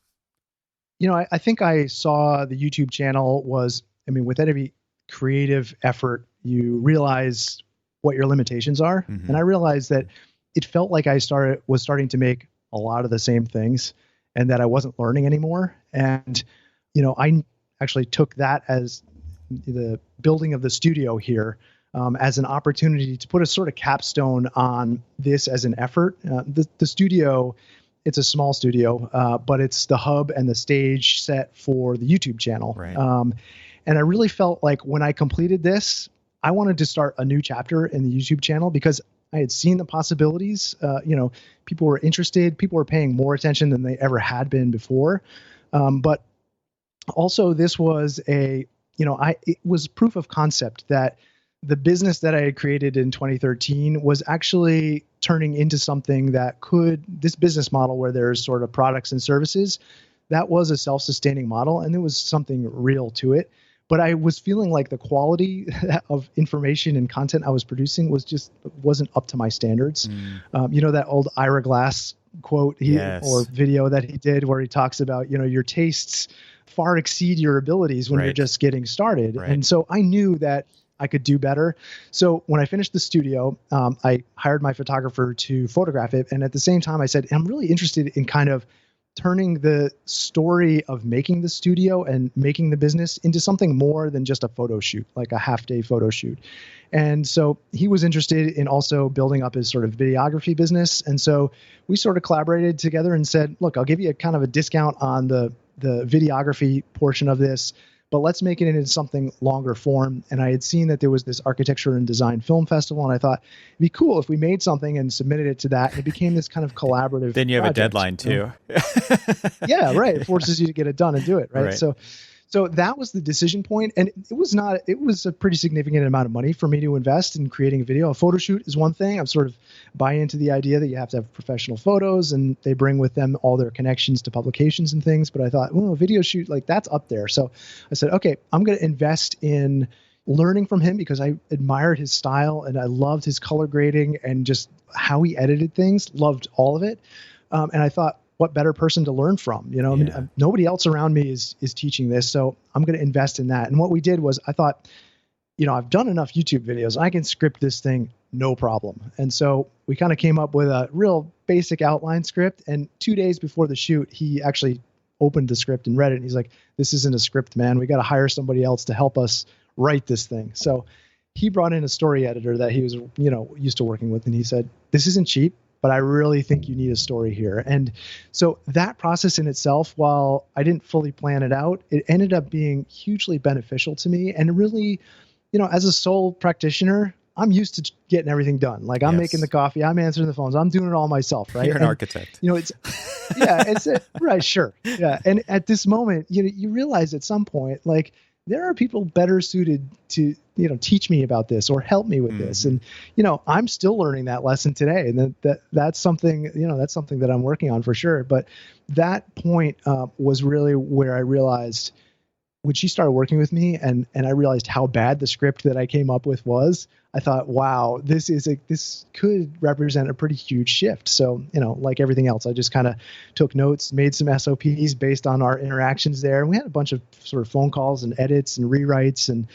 I think I saw the YouTube channel with every creative effort, you realize what your limitations are. Mm-hmm. And I realized that it felt like I was starting to make a lot of the same things and that I wasn't learning anymore. And, I actually took that as the building of the studio here as an opportunity to put a sort of capstone on this as an effort. The studio, it's a small studio, but it's the hub and the stage set for the YouTube channel. Right. And I really felt like when I completed this, I wanted to start a new chapter in the YouTube channel because I had seen the possibilities. People were interested. People were paying more attention than they ever had been before. But also, this was it was proof of concept that the business that I had created in 2013 was actually turning into something this business model where there's sort of products and services, that was a self-sustaining model, and there was something real to it. But I was feeling like the quality of information and content I was producing wasn't up to my standards. That old Ira Glass quote or video that he did where he talks about, your tastes far exceed your abilities when you're just getting started. Right. And so I knew that I could do better. So when I finished the studio, I hired my photographer to photograph it. And at the same time, I said, I'm really interested in kind of turning the story of making the studio and making the business into something more than just a photo shoot, like a half-day photo shoot. And so he was interested in also building up his sort of videography business. And so we sort of collaborated together and said, look, I'll give you a kind of a discount on the videography portion of this, but let's make it into something longer form. And I had seen that there was this architecture and design film festival, and I thought it'd be cool if we made something and submitted it to that. And it became this kind of collaborative. Then you have project, a deadline too. Yeah, right. It forces you to get it done and do it, right? So that was the decision point, and it was a pretty significant amount of money for me to invest in creating a video. A photo shoot is one thing. I'm sort of buying into the idea that you have to have professional photos, and they bring with them all their connections to publications and things. But I thought, a video shoot, like that's up there. So I said, okay, I'm going to invest in learning from him because I admired his style and I loved his color grading and just how he edited things. Loved all of it. And I thought, what better person to learn from? Nobody else around me is teaching this, so I'm going to invest in that. And what we did was, I thought, I've done enough YouTube videos. I can script this thing, no problem. And so we kind of came up with a real basic outline script. And 2 days before the shoot, he actually opened the script and read it. And he's like, "This isn't a script, man. We got to hire somebody else to help us write this thing." So he brought in a story editor that he was, used to working with, and he said, "This isn't cheap, but I really think you need a story here." And so that process in itself, while I didn't fully plan it out, it ended up being hugely beneficial to me. And really, as a sole practitioner, I'm used to getting everything done. Like I'm making the coffee, I'm answering the phones, I'm doing it all myself, right? You're an architect. Right, sure. Yeah. And at this moment, you realize at some point, like, there are people better suited to, teach me about this or help me with this. And, I'm still learning that lesson today. And that's something, that I'm working on for sure. But that point was really where I realized when she started working with me and I realized how bad the script that I came up with was, I thought, wow, this could represent a pretty huge shift. So, like everything else, I just kind of took notes, made some SOPs based on our interactions there. And we had a bunch of sort of phone calls and edits and rewrites. And,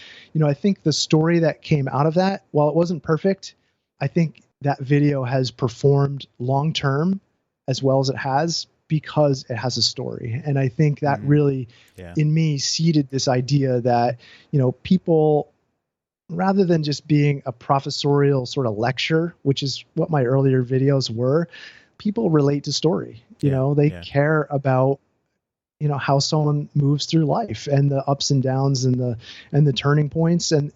I think the story that came out of that, while it wasn't perfect, I think that video has performed long-term as well as it has because it has a story. And I think that really, in me, seeded this idea that, people, rather than just being a professorial sort of lecture, which is what my earlier videos were, people relate to story. They care about, how someone moves through life and the ups and downs and the turning points. And,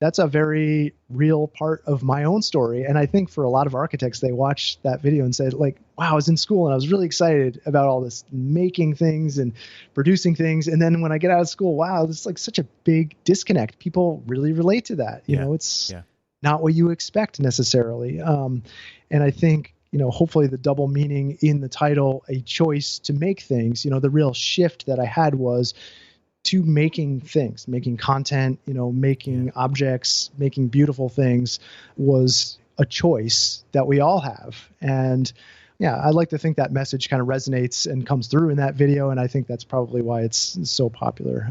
that's a very real part of my own story. And I think for a lot of architects, they watch that video and say, like, wow, I was in school and I was really excited about all this making things and producing things. And then when I get out of school, wow, there's like such a big disconnect. People really relate to that. It's not what you expect necessarily. And I think, hopefully the double meaning in the title, a choice to make things, the real shift that I had was to making things, making content, making objects, making beautiful things was a choice that we all have. And I like to think that message kind of resonates and comes through in that video. And I think that's probably why it's so popular.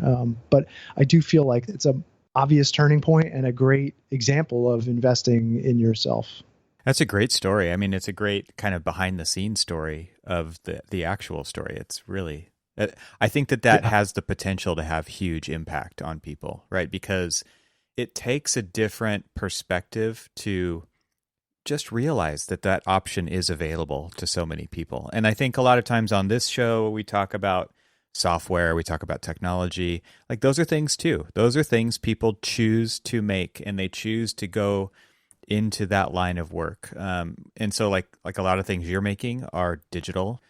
But I do feel like it's a obvious turning point and a great example of investing in yourself. That's a great story. I mean, it's a great kind of behind the scenes story of the actual story. It's really, I think that has the potential to have huge impact on people, right? Because it takes a different perspective to just realize that option is available to so many people. And I think a lot of times on this show, we talk about software, we talk about technology. Like those are things too. Those are things people choose to make, and they choose to go into that line of work. And so like a lot of things you're making are digital.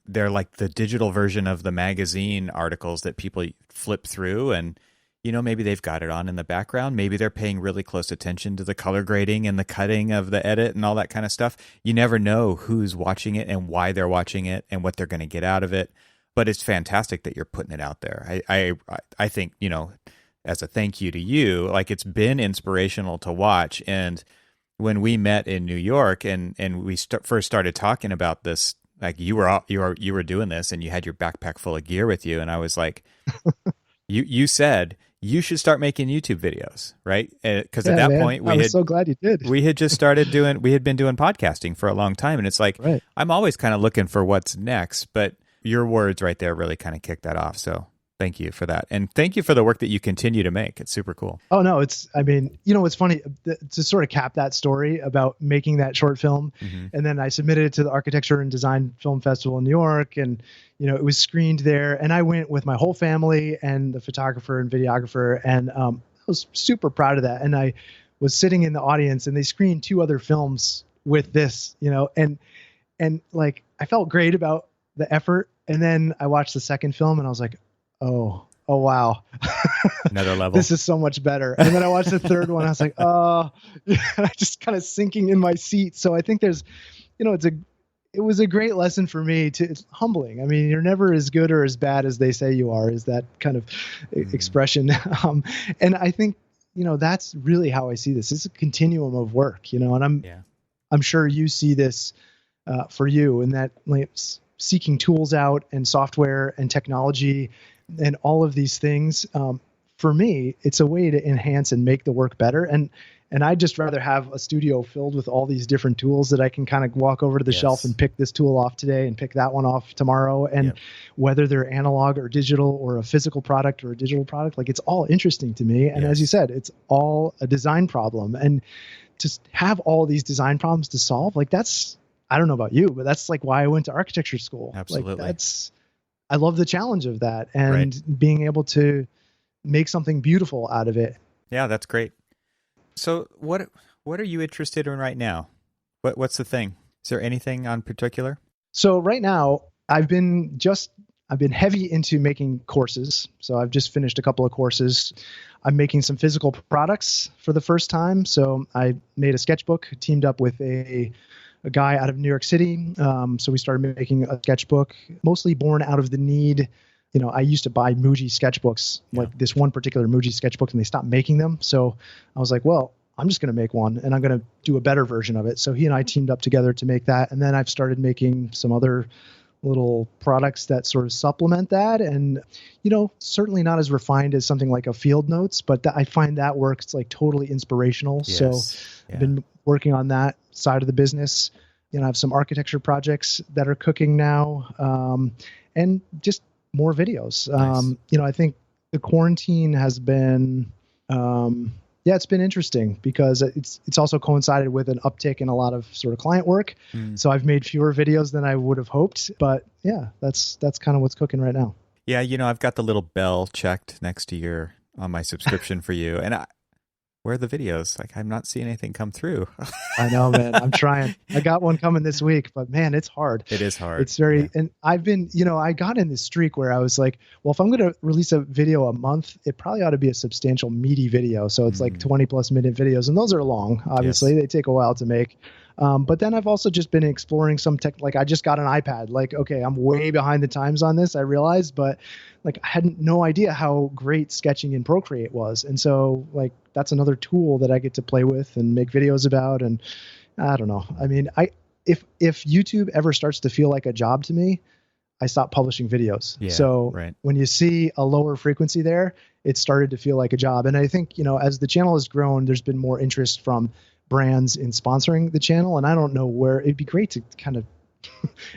They're like the digital version of the magazine articles that people flip through, and, maybe they've got it on in the background. Maybe they're paying really close attention to the color grading and the cutting of the edit and all that kind of stuff. You never know who's watching it and why they're watching it and what they're going to get out of it. But it's fantastic that you're putting it out there. I think, as a thank you to you, like it's been inspirational to watch. And when we met in New York and we first started talking about this, like you were doing this and you had your backpack full of gear with you. And I was like, you said you should start making YouTube videos, right? Because at that point I was so glad you did. We had just we had been doing podcasting for a long time. And it's like, right. I'm always kind of looking for what's next, but your words right there really kind of kicked that off. So thank you for that. And thank you for the work that you continue to make. It's super cool. Oh, no, it's funny to sort of cap that story about making that short film. Mm-hmm. And then I submitted it to the Architecture and Design Film Festival in New York. And, it was screened there. And I went with my whole family and the photographer and videographer. And I was super proud of that. And I was sitting in the audience and they screened 2 other films with this, and like I felt great about the effort. And then I watched the second film and I was like, oh wow. Another level. This is so much better. And then I watched the third one. I was like, I just kind of sinking in my seat. So I think there's, it was a great lesson for me it's humbling. I mean, you're never as good or as bad as they say you are, is that kind of expression. And I think, that's really how I see this. It's a continuum of work, and I'm sure you see this for you, and that like seeking tools out and software and technology and all of these things. For me, it's a way to enhance and make the work better. And I'd just rather have a studio filled with all these different tools that I can kind of walk over to the shelf and pick this tool off today and pick that one off tomorrow. And whether they're analog or digital or a physical product or a digital product, like it's all interesting to me. And as you said, it's all a design problem. And to have all these design problems to solve, like that's, I don't know about you, but that's like why I went to architecture school. Absolutely. Like I love the challenge of that and being able to make something beautiful out of it. Yeah, that's great. So what are you interested in right now? What's the thing? Is there anything on particular? So right now I've been heavy into making courses. So I've just finished a couple of courses. I'm making some physical products for the first time. So I made a sketchbook, teamed up with a guy out of New York City. So we started making a sketchbook, mostly born out of the need. I used to buy Muji sketchbooks, like this one particular Muji sketchbook, and they stopped making them. So I was like, well, I'm just going to make one and I'm going to do a better version of it. So he and I teamed up together to make that. And then I've started making some other little products that sort of supplement that. And, certainly not as refined as something like a Field Notes, but I find that works like totally inspirational. Yes. So I've been working on that side of the business. I have some architecture projects that are cooking now, and just more videos. Nice. I think the quarantine has been Yeah, it's been interesting because it's also coincided with an uptick in a lot of sort of client work. So I've made fewer videos than I would have hoped, but yeah, that's kind of what's cooking right now. Yeah, I've got the little bell checked next to your on my subscription for you, and where are the videos? Like, I'm not seeing anything come through. I know, man. I'm trying. I got one coming this week, but man, it's hard. It is hard. It's very, and I've been, I got in this streak where I was like, well, if I'm going to release a video a month, it probably ought to be a substantial meaty video. So it's like 20+ minute videos, and those are long. Obviously, They take a while to make. But then I've also just been exploring some tech. Like I just got an iPad. Like, okay, I'm way behind the times on this, I realized, but like I had no idea how great sketching in Procreate was. And so like that's another tool that I get to play with and make videos about. And I don't know. I mean, if YouTube ever starts to feel like a job to me, I stop publishing videos. Yeah, so right. When you see a lower frequency there, it started to feel like a job. And I think, as the channel has grown, there's been more interest from brands in sponsoring the channel. And I don't know where. It'd be great to kind of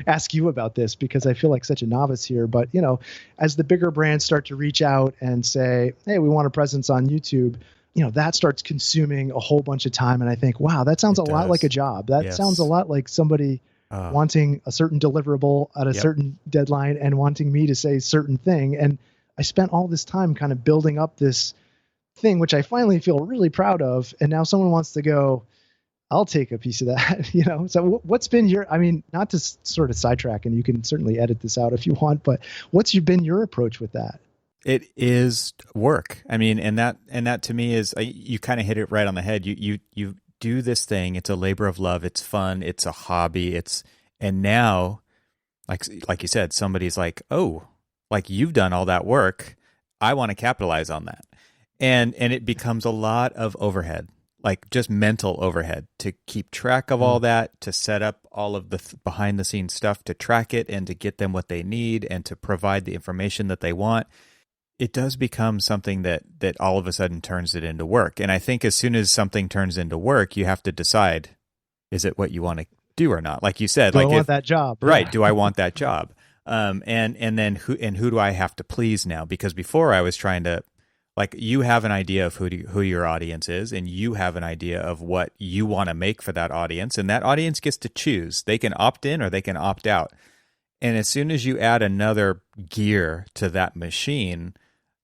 ask you about this because I feel like such a novice here. But, as the bigger brands start to reach out and say, hey, we want a presence on YouTube, that starts consuming a whole bunch of time. And I think, wow, that sounds a lot like a job. That sounds a lot like somebody wanting a certain deliverable at a certain deadline and wanting me to say certain thing. And I spent all this time kind of building up this thing, which I finally feel really proud of. And now someone wants to go, I'll take a piece of that, So what's been not to sort of sidetrack, and you can certainly edit this out if you want, but what's been your approach with that? It is work. I mean, and that to me is, you kind of hit it right on the head. You do this thing. It's a labor of love. It's fun. It's a hobby. And now, like you said, somebody's like, oh, like you've done all that work. I want to capitalize on that. And it becomes a lot of overhead, like just mental overhead to keep track of all that, to set up all of the behind the scenes stuff, to track it and to get them what they need and to provide the information that they want. It does become something that all of a sudden turns it into work. And I think as soon as something turns into work, you have to decide, is it what you want to do or not? Like you said, I want that job. Right. Do I want that job? And then who do I have to please now? Because before I was trying to, like, you have an idea of who your audience is, and you have an idea of what you want to make for that audience, and that audience gets to choose. They can opt in or they can opt out. And as soon as you add another gear to that machine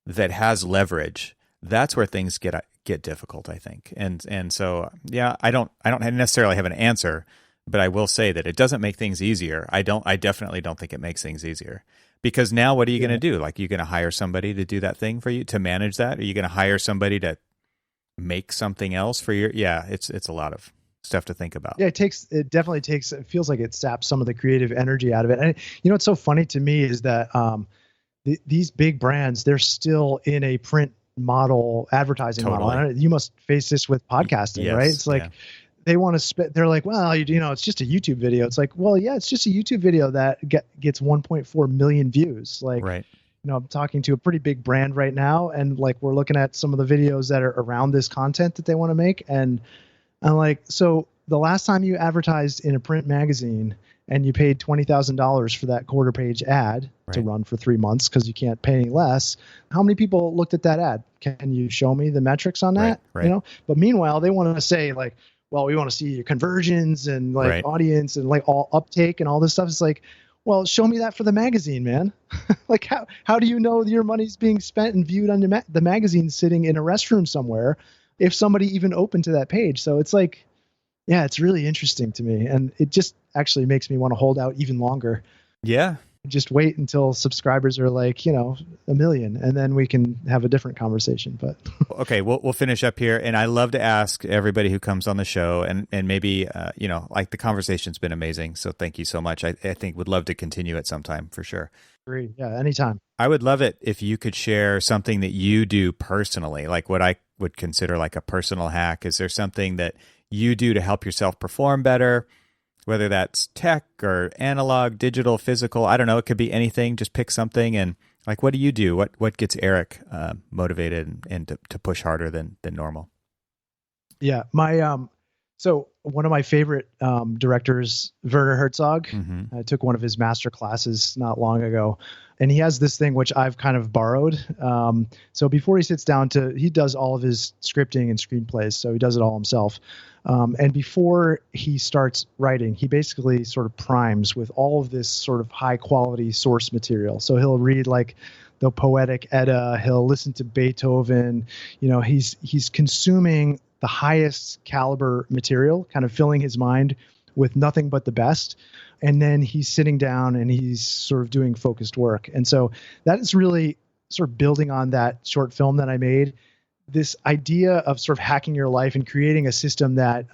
that has leverage, that's where things get difficult, I think. And so, yeah, I don't necessarily have an answer, but I will say that it doesn't make things easier. I definitely don't think it makes things easier. Because now what are you going to do? Like, you're going to hire somebody to do that thing for you, to manage that? Are you going to hire somebody to make something else for your? Yeah, it's a lot of stuff to think about. Yeah, it definitely takes, it feels like it saps some of the creative energy out of it. And what's so funny to me is that these big brands, they're still in a print model, advertising model. You must face this with podcasting, right? It's like, they want to they're like, well, it's just a YouTube video. It's like, well, yeah, it's just a YouTube video that gets 1.4 million views. Like, right. I'm talking to a pretty big brand right now, and like, we're looking at some of the videos that are around this content that they want to make. And I'm like, so the last time you advertised in a print magazine and you paid $20,000 for that quarter page ad to run for 3 months, because you can't pay any less, how many people looked at that ad? Can you show me the metrics on that? Right. But meanwhile, they want to say like, well, we want to see your conversions and like audience and like all uptake and all this stuff. It's like, well, show me that for the magazine, man. Like, how do you know your money's being spent and viewed on the magazine sitting in a restroom somewhere if somebody even opened to that page? So it's like, yeah, it's really interesting to me. And it just actually makes me want to hold out even longer. Yeah. Just wait until subscribers are like, 1 million, and then we can have a different conversation. But okay, we'll finish up here. And I love to ask everybody who comes on the show, and maybe, like, the conversation's been amazing. So thank you so much. I think would love to continue at some time for sure. Great. Yeah, anytime. I would love it if you could share something that you do personally, like what I would consider like a personal hack. Is there something that you do to help yourself perform better? Whether that's tech or analog, digital, physical, I don't know. It could be anything. Just pick something. And like, what do you do? What gets Eric motivated and to push harder than normal? Yeah, So one of my favorite directors, Werner Herzog, Mm-hmm. I took one of his master classes not long ago, and he has this thing which I've kind of borrowed. So before he sits down he does all of his scripting and screenplays, so he does it all himself. And before he starts writing, he basically sort of primes with all of this sort of high quality source material. So he'll read like the Poetic Edda, he'll listen to Beethoven. He's consuming the highest caliber material, kind of filling his mind with nothing but the best. And then he's sitting down and he's sort of doing focused work. And so that is really sort of building on that short film that I made, this idea of sort of hacking your life and creating a system that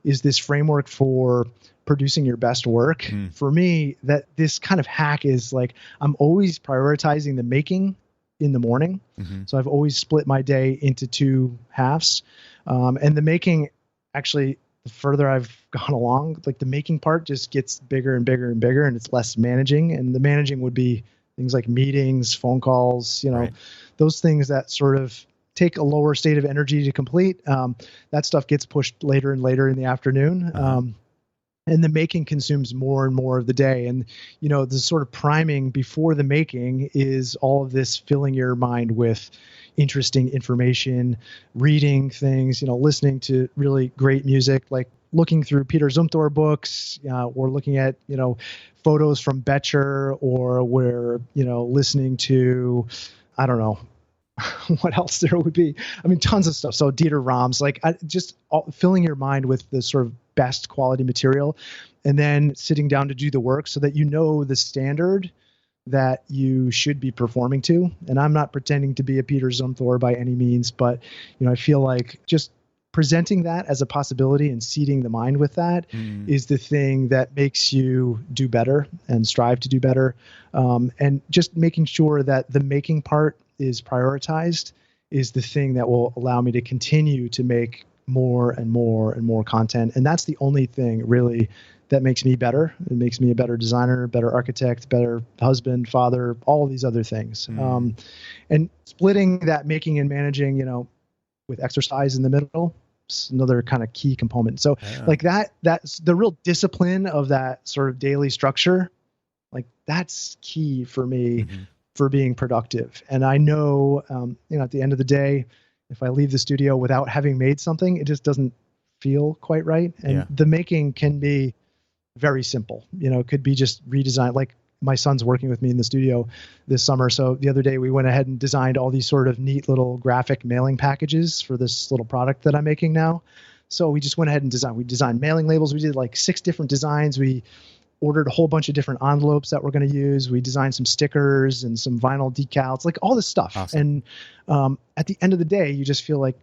is this framework for producing your best work. For me, that this kind of hack is like, I'm always prioritizing the making in the morning. So I've always split my day into two halves. And the making, actually, the further I've gone along, like the making part just gets bigger and bigger and bigger, and it's less managing. And the managing would be things like meetings, phone calls, Right. those things that sort of take a lower state of energy to complete. That stuff gets pushed later and later in the afternoon. And the making consumes more and more of the day. And, the sort of priming before the making is all of this filling your mind with interesting information, reading things, listening to really great music, like looking through Peter Zumthor books, or looking at, photos from Betcher, or we're, listening to, I don't know, what else there would be. I mean, tons of stuff. So Dieter Rams, like filling your mind with the sort of best quality material, and then sitting down to do the work so that the standard that you should be performing to. And I'm not pretending to be a Peter Zumthor by any means, but I feel like just presenting that as a possibility and seeding the mind with that is the thing that makes you do better and strive to do better. And just making sure that the making part is prioritized is the thing that will allow me to continue to make more and more and more content. And that's the only thing really that makes me better. It makes me a better designer, better architect, better husband, father, all of these other things. And splitting that making and managing, with exercise in the middle, is another kind of key component. So like that's the real discipline of that sort of daily structure. Like that's key for me for being productive. And I know, at the end of the day, if I leave the studio without having made something, it just doesn't feel quite right. And the making can be very simple. It could be just redesign. Like my son's working with me in the studio this summer. So the other day we went ahead and designed all these sort of neat little graphic mailing packages for this little product that I'm making now. So we just went ahead and designed mailing labels. We did like 6 different designs. We ordered a whole bunch of different envelopes that we're going to use. We designed some stickers and some vinyl decals, like all this stuff. Awesome. And at the end of the day, you just feel like,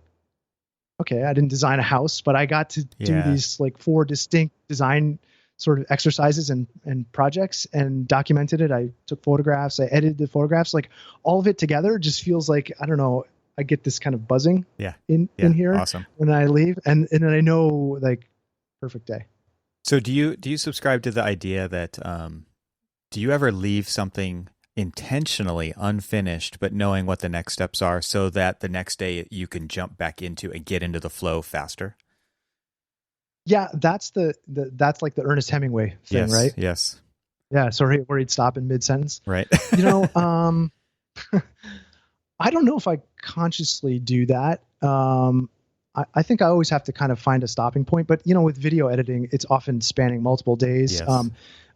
okay, I didn't design a house, but I got to do these like 4 distinct design sort of exercises and projects and documented it. I took photographs, I edited the photographs, like all of it together just feels like, I don't know, I get this kind of buzzing in here when I leave. And then I know like perfect day. So do you subscribe to the idea that, do you ever leave something intentionally unfinished, but knowing what the next steps are so that the next day you can jump back into and get into the flow faster? Yeah, that's that's like the Ernest Hemingway thing, right? Yes. Yeah. So where he'd stop in mid-sentence. Right. I don't know if I consciously do that. I think I always have to kind of find a stopping point, but with video editing, it's often spanning multiple days. Yes.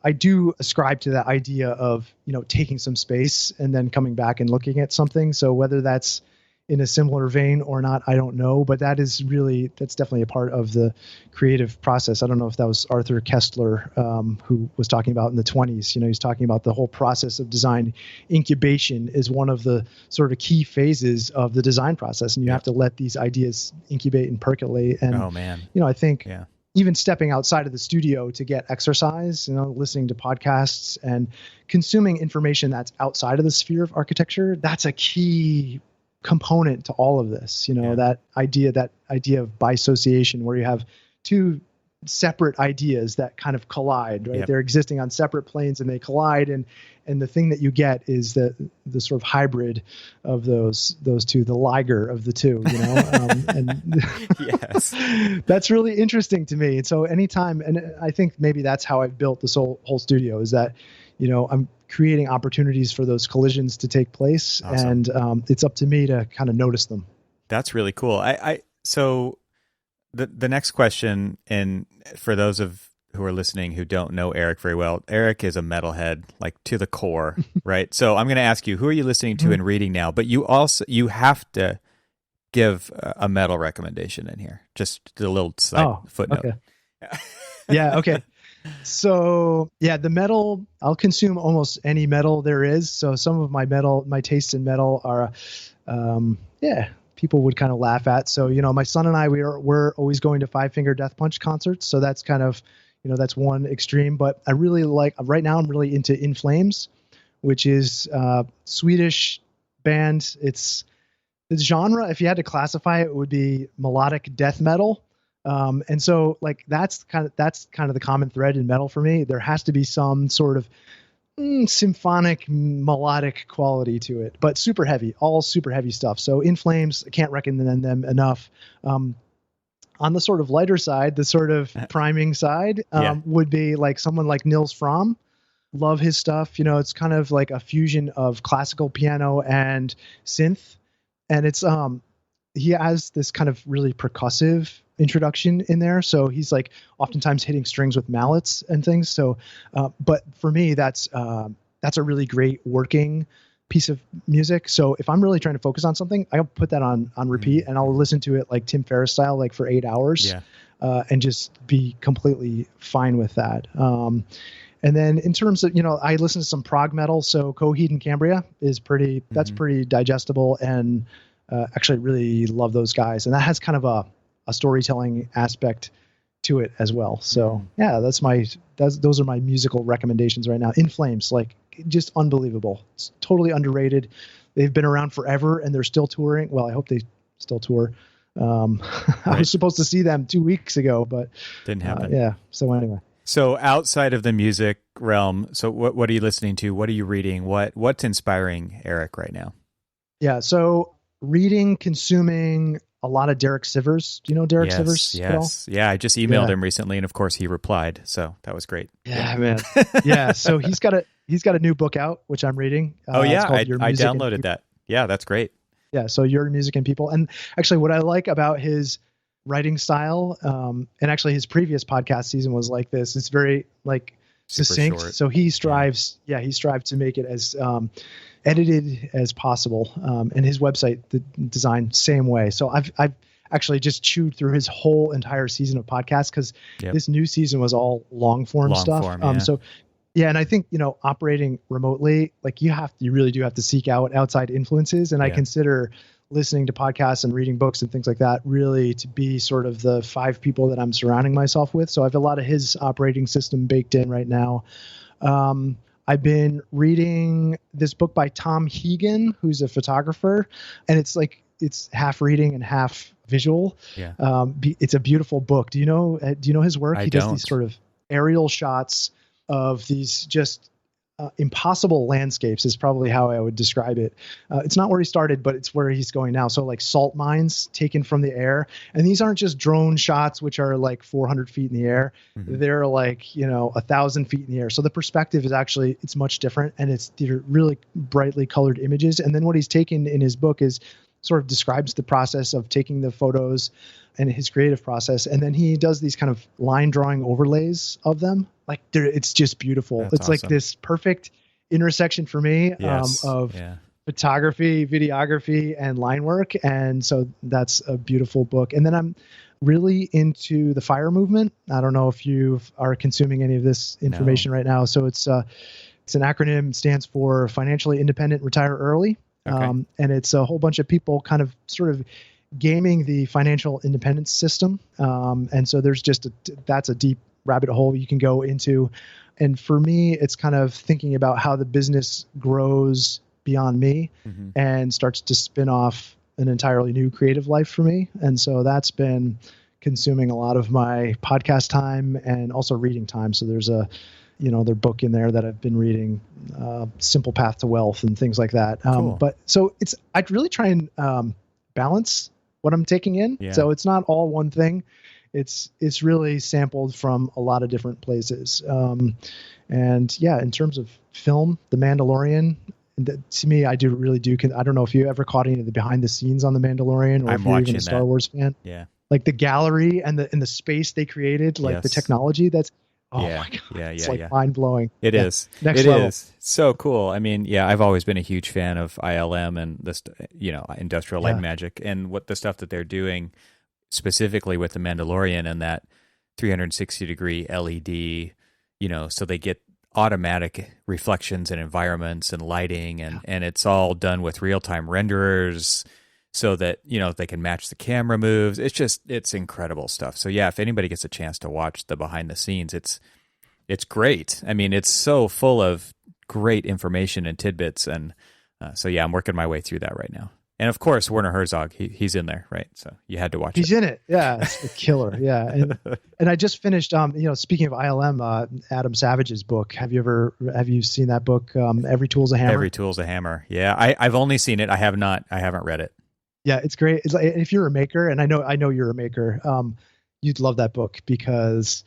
I do ascribe to that idea of, taking some space and then coming back and looking at something. So whether that's in a similar vein or not, I don't know, but that's definitely a part of the creative process. I don't know if that was Arthur Kessler, who was talking about in the 1920s. He's talking about the whole process of design. Incubation is one of the sort of key phases of the design process, and you have to let these ideas incubate and percolate. And I think even stepping outside of the studio to get exercise, listening to podcasts and consuming information that's outside of the sphere of architecture, that's a key component to all of this. That idea of bisociation, where you have 2 separate ideas that kind of collide, right? Yep. They're existing on separate planes and they collide. And the thing that you get is the sort of hybrid of those two, the Liger of the two, and Yes. that's really interesting to me. And so anytime, and I think maybe that's how I've built this whole studio, is that, I'm creating opportunities for those collisions to take place. Awesome. And it's up to me to kind of notice them. That's really cool. So the next question, and for those who are listening who don't know Eric very well, Eric is a metalhead, like to the core, right? So I'm going to ask you, who are you listening to and reading now? But you have to give a metal recommendation in here. Just a little side footnote. Okay. Yeah. Okay. So yeah, the metal, I'll consume almost any metal there is. So some of my tastes in metal are, people would kind of laugh at. So, my son and I, we're always going to Five Finger Death Punch concerts. So that's kind of, that's one extreme, but I really right now I'm really into In Flames, which is Swedish band. It's the genre, if you had to classify it, would be melodic death metal. And so that's kind of the common thread in metal for me. There has to be some sort of symphonic melodic quality to it, but all super heavy stuff. So In Flames, I can't recommend them enough. On the sort of lighter side, the sort of priming side, would be like someone like Nils Fromm. Love his stuff. It's kind of like a fusion of classical piano and synth. And it's, he has this kind of really percussive introduction in there. So he's like oftentimes hitting strings with mallets and things. So, but for me, that's a really great working piece of music. So if I'm really trying to focus on something, I'll put that on repeat and I'll listen to it like Tim Ferriss style, like for 8 hours, and just be completely fine with that. And then in terms of, I listen to some prog metal. So Coheed and Cambria is that's pretty digestible, and actually really love those guys. And that has kind of a storytelling aspect to it as well. So yeah, those are my musical recommendations right now. In Flames, like just unbelievable. It's totally underrated. They've been around forever and they're still touring. Well, I hope they still tour. I was supposed to see them 2 weeks ago, but didn't happen. Yeah. So anyway. So outside of the music realm, so what are you listening to? What are you reading? What's inspiring Eric right now? Yeah. So reading, consuming a lot of Derek Sivers. Do you know Derek Sivers? Yes. Yeah. I just emailed him recently, and of course he replied. So that was great. Yeah, man. Yeah. So he's got a new book out, which I'm reading. I downloaded that. Yeah, that's great. Yeah. So Your Music and People. And actually what I like about his writing style, and actually his previous podcast season was like this, it's very like succinct. Short. So he strives to make it as, edited as possible. And his website, the design, same way. So I've actually just chewed through his whole entire season of podcasts, because this new season was all long form stuff. So yeah. And I think, operating remotely, like you really do have to seek out outside influences. And I consider listening to podcasts and reading books and things like that really to be sort of the 5 people that I'm surrounding myself with. So I have a lot of his operating system baked in right now. I've been reading this book by Tom Hegan, who's a photographer, and it's half reading and half visual. Yeah. It's a beautiful book. Do you know his work? He does these sort of aerial shots of these just impossible landscapes is probably how I would describe it. It's not where he started, but it's where he's going now. So like salt mines taken from the air. And these aren't just drone shots, which are like 400 feet in the air. Mm-hmm. They're like, 1,000 feet in the air. So the perspective is actually, it's much different, and they're really brightly colored images. And then what he's taken in his book is sort of describes the process of taking the photos and his creative process. And then he does these kind of line drawing overlays of them. Like it's just beautiful. That's it's awesome. Like this perfect intersection for me of photography, videography, and line work. And so that's a beautiful book. And then I'm really into the FIRE movement. I don't know if you are consuming any of this information right now. So it's an acronym. It stands for Financially Independent, Retire Early. Okay. And it's a whole bunch of people kind of sort of gaming the financial independence system. And so there's that's a deep rabbit hole you can go into. And for me, it's kind of thinking about how the business grows beyond me and starts to spin off an entirely new creative life for me. And so that's been consuming a lot of my podcast time and also reading time. So there's their book in there that I've been reading, Simple Path to Wealth and things like that. Cool. But so I really try and balance what I'm taking in. Yeah. So it's not all one thing. It's really sampled from a lot of different places. And yeah, in terms of film, The Mandalorian, to me, I don't know if you ever caught any of the behind the scenes on The Mandalorian, or if you're even a Star Wars fan. Yeah. Like the gallery and the space they created, like the technology my God. It's mind blowing. It is. Next level. It is so cool. I mean, yeah, I've always been a huge fan of ILM and this, Industrial Light and Magic, and what the stuff that they're doing specifically with The Mandalorian and that 360 degree LED, so they get automatic reflections and environments and lighting, and it's all done with real-time renderers so that, they can match the camera moves. It's incredible stuff. So yeah, if anybody gets a chance to watch the behind the scenes, it's great. I mean, it's so full of great information and tidbits. And so yeah, I'm working my way through that right now. And of course, Werner Herzog, he's in there, right? So you had to watch He's in it. Yeah, it's a killer. Yeah. And I just finished, speaking of ILM, Adam Savage's book. Have you seen that book? Every Tool's a Hammer? Every Tool's a Hammer. Yeah. I've only seen it. I haven't read it. Yeah, it's great. It's like, if you're a maker, and I know you're a maker, you'd love that book, because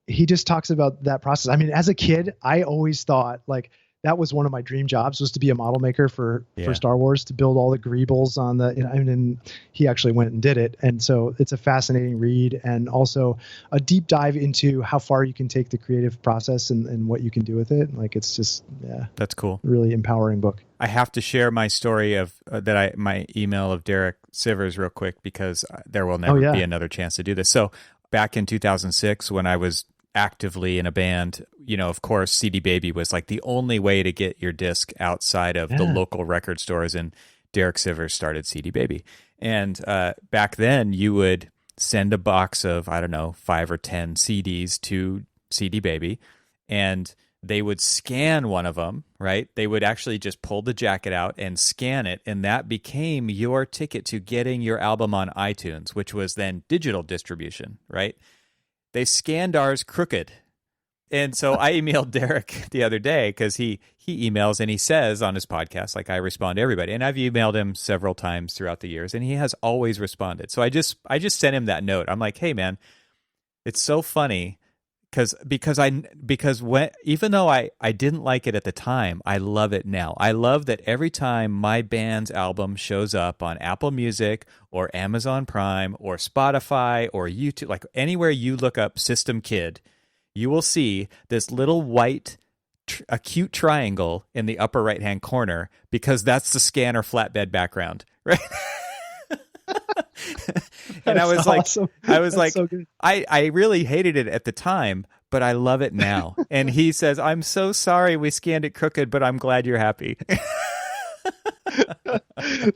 he just talks about that process. I mean, as a kid, I always thought like that was one of my dream jobs, was to be a model maker for Star Wars, to build all the greebles on and he actually went and did it. And so it's a fascinating read, and also a deep dive into how far you can take the creative process and what you can do with it. Like, it's just, that's cool. Really empowering book. I have to share my story of my email of Derek Sivers real quick, because there will never be another chance to do this. So back in 2006, when I was actively in a band, of course, CD Baby was like the only way to get your disc outside of the local record stores, and Derek Sivers started CD Baby. And back then, you would send a box of, 5 or 10 CDs to CD Baby, and they would scan one of them, right? They would actually just pull the jacket out and scan it, and that became your ticket to getting your album on iTunes, which was then digital distribution, right? They scanned ours crooked. And so I emailed Derek the other day, because he emails and he says on his podcast, like, I respond to everybody. And I've emailed him several times throughout the years, and he has always responded. So I just sent him that note. I'm like, hey man, it's so funny because even though I didn't like it at the time, I love it now. I love that every time my band's album shows up on Apple Music or Amazon Prime or Spotify or YouTube, like anywhere you look up System Kid, you will see this little white acute triangle in the upper right-hand corner, because that's the scanner flatbed background, right? And I was awesome. So I really hated it at the time, but I love it now. And he says, I'm so sorry we scanned it crooked, but I'm glad you're happy.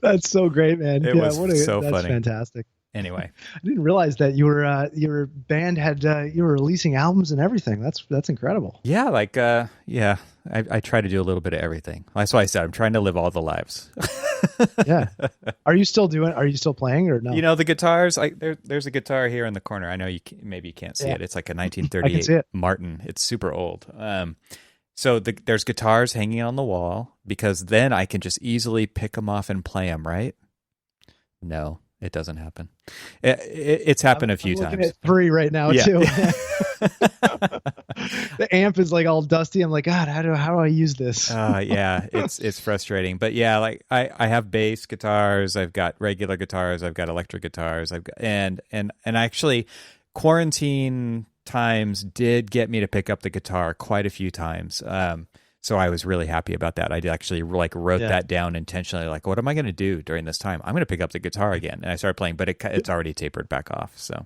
That's so great, man. That's funny. Fantastic. Anyway, I didn't realize that your band had you were releasing albums and everything. That's incredible. Yeah, I try to do a little bit of everything. That's why I said I'm trying to live all the lives. Yeah. Are you still playing, or no? The guitars, there's a guitar here in the corner. I know maybe you can't see it. It's like a 1938 Martin. It's super old. So there's guitars hanging on the wall, because then I can just easily pick them off and play them, right? No, it doesn't happen. It's happened a few times. I'm looking at 3 right now, too. The amp is like all dusty. I'm like, God, how do I use this? Yeah, it's frustrating. But yeah, like I have bass guitars, I've got regular guitars, I've got electric guitars, and actually quarantine times did get me to pick up the guitar quite a few times. So I was really happy about that. I actually wrote that down intentionally. Like, what am I going to do during this time? I'm going to pick up the guitar again. And I started playing, but it's already tapered back off. So,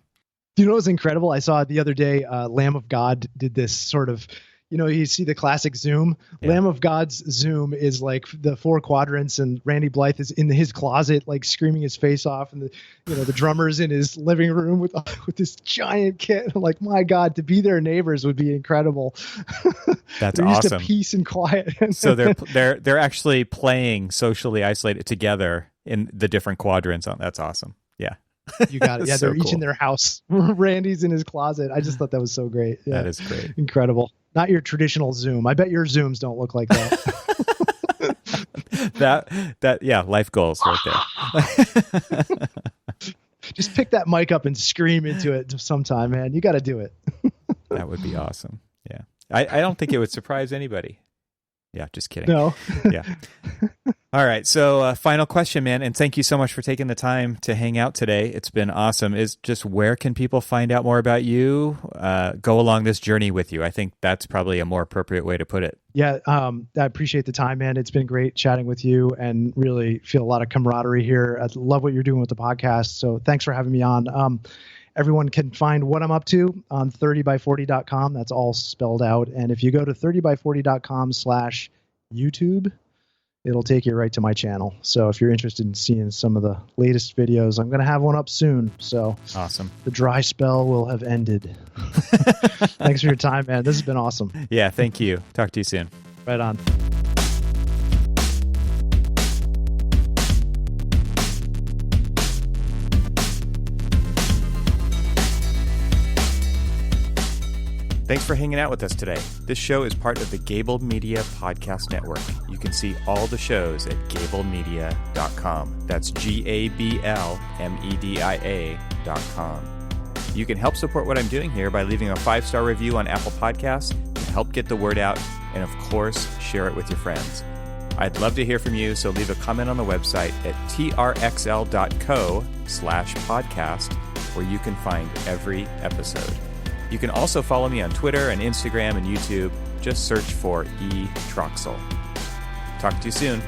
you know what's incredible? I saw the other day, Lamb of God did this sort of, you see the classic Zoom. Yeah. Lamb of God's Zoom is like the 4 quadrants, and Randy Blythe is in his closet, like screaming his face off, and the drummer's in his living room with this giant kit. I'm like, my God, to be their neighbors would be incredible. That's they're awesome. Just a peace and quiet. So they're actually playing socially isolated together in the different quadrants. That's awesome. Yeah. You got it. Yeah, So they're each cool. in their house. Randy's in his closet. I just thought that was so great. Yeah. That is great. Incredible. Not your traditional Zoom. I bet your Zooms don't look like that. Yeah, life goals right there. Just pick that mic up and scream into it sometime, man. You got to do it. That would be awesome. Yeah. I don't think it would surprise anybody. Yeah, just kidding. No. Yeah. All right. So final question, man. And thank you so much for taking the time to hang out today. It's been awesome. Is just where can people find out more about you, go along this journey with you? I think that's probably a more appropriate way to put it. Yeah. I appreciate the time, man. It's been great chatting with you and really feel a lot of camaraderie here. I love what you're doing with the podcast. So thanks for having me on. Everyone can find what I'm up to on 30by40.com. That's all spelled out. And if you go to 30by40.com/YouTube, it'll take you right to my channel. So if you're interested in seeing some of the latest videos, I'm going to have one up soon. So awesome. The dry spell will have ended. Thanks for your time, man. This has been awesome. Yeah, thank you. Talk to you soon. Right on. Thanks for hanging out with us today. This show is part of the Gable Media Podcast Network. You can see all the shows at gablemedia.com. That's GABLMEDIA.com. You can help support what I'm doing here by leaving a 5-star review on Apple Podcasts to help get the word out, and of course, share it with your friends. I'd love to hear from you, so leave a comment on the website at trxl.co/podcast, where you can find every episode. You can also follow me on Twitter and Instagram and YouTube. Just search for E. Troxel. Talk to you soon.